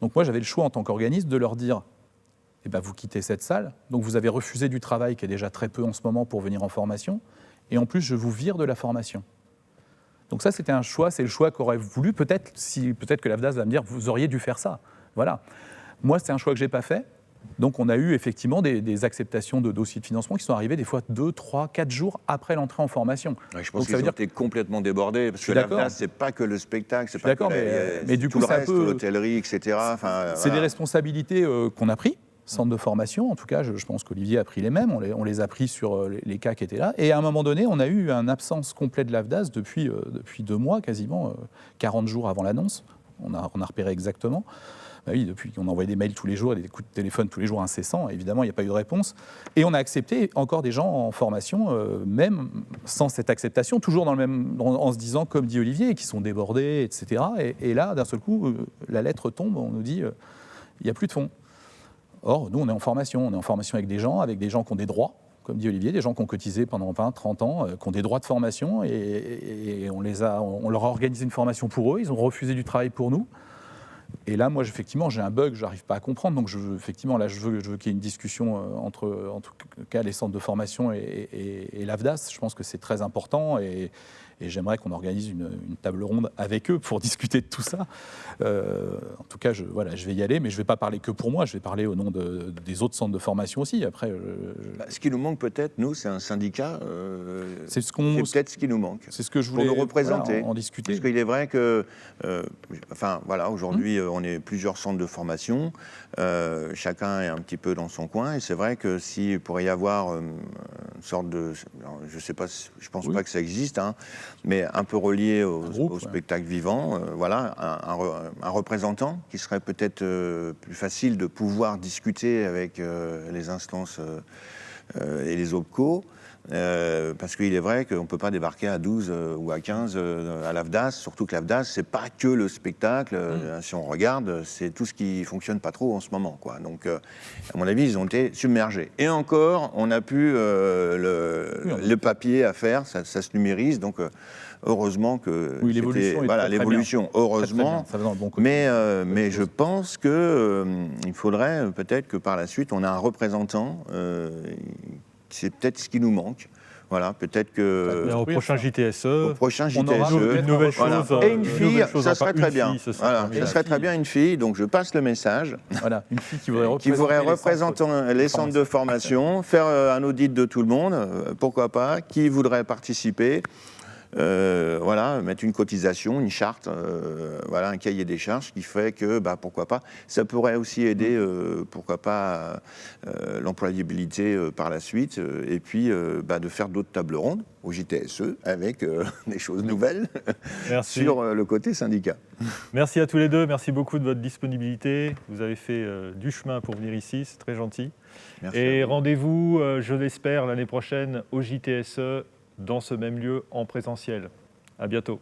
Donc moi, j'avais le choix en tant qu'organisme de leur dire « vous quittez cette salle, donc vous avez refusé du travail qui est déjà très peu en ce moment pour venir en formation, et en plus, je vous vire de la formation ». Donc ça, c'était un choix, c'est le choix qu'aurait voulu, peut-être que l'AFDAS va me dire « vous auriez dû faire ça ». Voilà. Moi, c'est un choix que je n'ai pas fait. Donc on a eu effectivement des acceptations de dossiers de financement qui sont arrivées des fois 2, 3, 4 jours après l'entrée en formation. Ouais, je pense qu'ils ont été complètement débordés, parce que l'AFDAS, c'est pas que le spectacle, c'est pas que mais du coup, tout le reste, l'hôtellerie, etc. Enfin, c'est des responsabilités qu'on a prises. Centre de formation, en tout cas, je pense qu'Olivier a pris les mêmes, on les a pris sur les cas qui étaient là. Et à un moment donné, on a eu une absence complète de l'AFDAS depuis 2 mois, quasiment, 40 jours avant l'annonce. On a repéré exactement. Bah oui, depuis qu'on envoyait des mails tous les jours et des coups de téléphone tous les jours incessants, évidemment, il n'y a pas eu de réponse. Et on a accepté encore des gens en formation, même sans cette acceptation, toujours dans le même, en se disant, comme dit Olivier, qu'ils sont débordés, etc. Et là, d'un seul coup, la lettre tombe, on nous dit, il n'y a plus de fonds. Or, nous, on est en formation avec des gens qui ont des droits, comme dit Olivier, des gens qui ont cotisé pendant 20, 30 ans, qui ont des droits de formation, et on leur a organisé une formation pour eux, ils ont refusé du travail pour nous. Et là, moi, effectivement, j'ai un bug, je n'arrive pas à comprendre, donc je veux qu'il y ait une discussion entre, en tout cas, les centres de formation et l'AFDAS. Je pense que c'est très important, et j'aimerais qu'on organise une table ronde avec eux pour discuter de tout ça. En tout cas, je vais y aller, mais je ne vais pas parler que pour moi, je vais parler au nom des autres centres de formation aussi. Après, ce qui nous manque peut-être, nous, c'est un syndicat. C'est peut-être ce qui nous manque. C'est ce que je voulais pour nous représenter. en discuter. Parce qu'il est vrai que, aujourd'hui, on est plusieurs centres de formation, chacun est un petit peu dans son coin, et c'est vrai que s'il pourrait y avoir une sorte de, je sais pas, je pense pas que ça existe, hein, mais un peu relié au spectacle vivant, un représentant qui serait peut-être plus facile de pouvoir discuter avec les instances et les OPCO. Parce qu'il est vrai qu'on ne peut pas débarquer à 12 ou à 15 à l'AFDAS, surtout que l'AFDAS, c'est pas que le spectacle. Si on regarde, c'est tout ce qui fonctionne pas trop en ce moment, quoi. Donc, à mon avis, ils ont été submergés. Et encore, on a pu le papier à faire, ça se numérise, donc heureusement que l'évolution, heureusement. Ça va dans le bon côté. Mais je pense que il faudrait peut-être que par la suite, on a un représentant. C'est peut-être ce qui nous manque. Voilà, peut-être que... Au prochain JTSE, on aura une nouvelle chose. Et une fille, ça serait très bien. Ça serait très bien, une fille. Donc je passe le message. Voilà, une fille qui voudrait représenter les centres de formation, faire un audit de tout le monde, pourquoi pas, qui voudrait participer. Mettre une cotisation, une charte, un cahier des charges qui fait que, pourquoi pas, ça pourrait aussi aider, pourquoi pas, l'employabilité par la suite, et puis de faire d'autres tables rondes au JTSE avec des choses nouvelles sur le côté syndicat. Merci à tous les deux, merci beaucoup de votre disponibilité. Vous avez fait du chemin pour venir ici, c'est très gentil. Merci. Et rendez-vous, je l'espère, l'année prochaine au JTSE, dans ce même lieu en présentiel. À bientôt.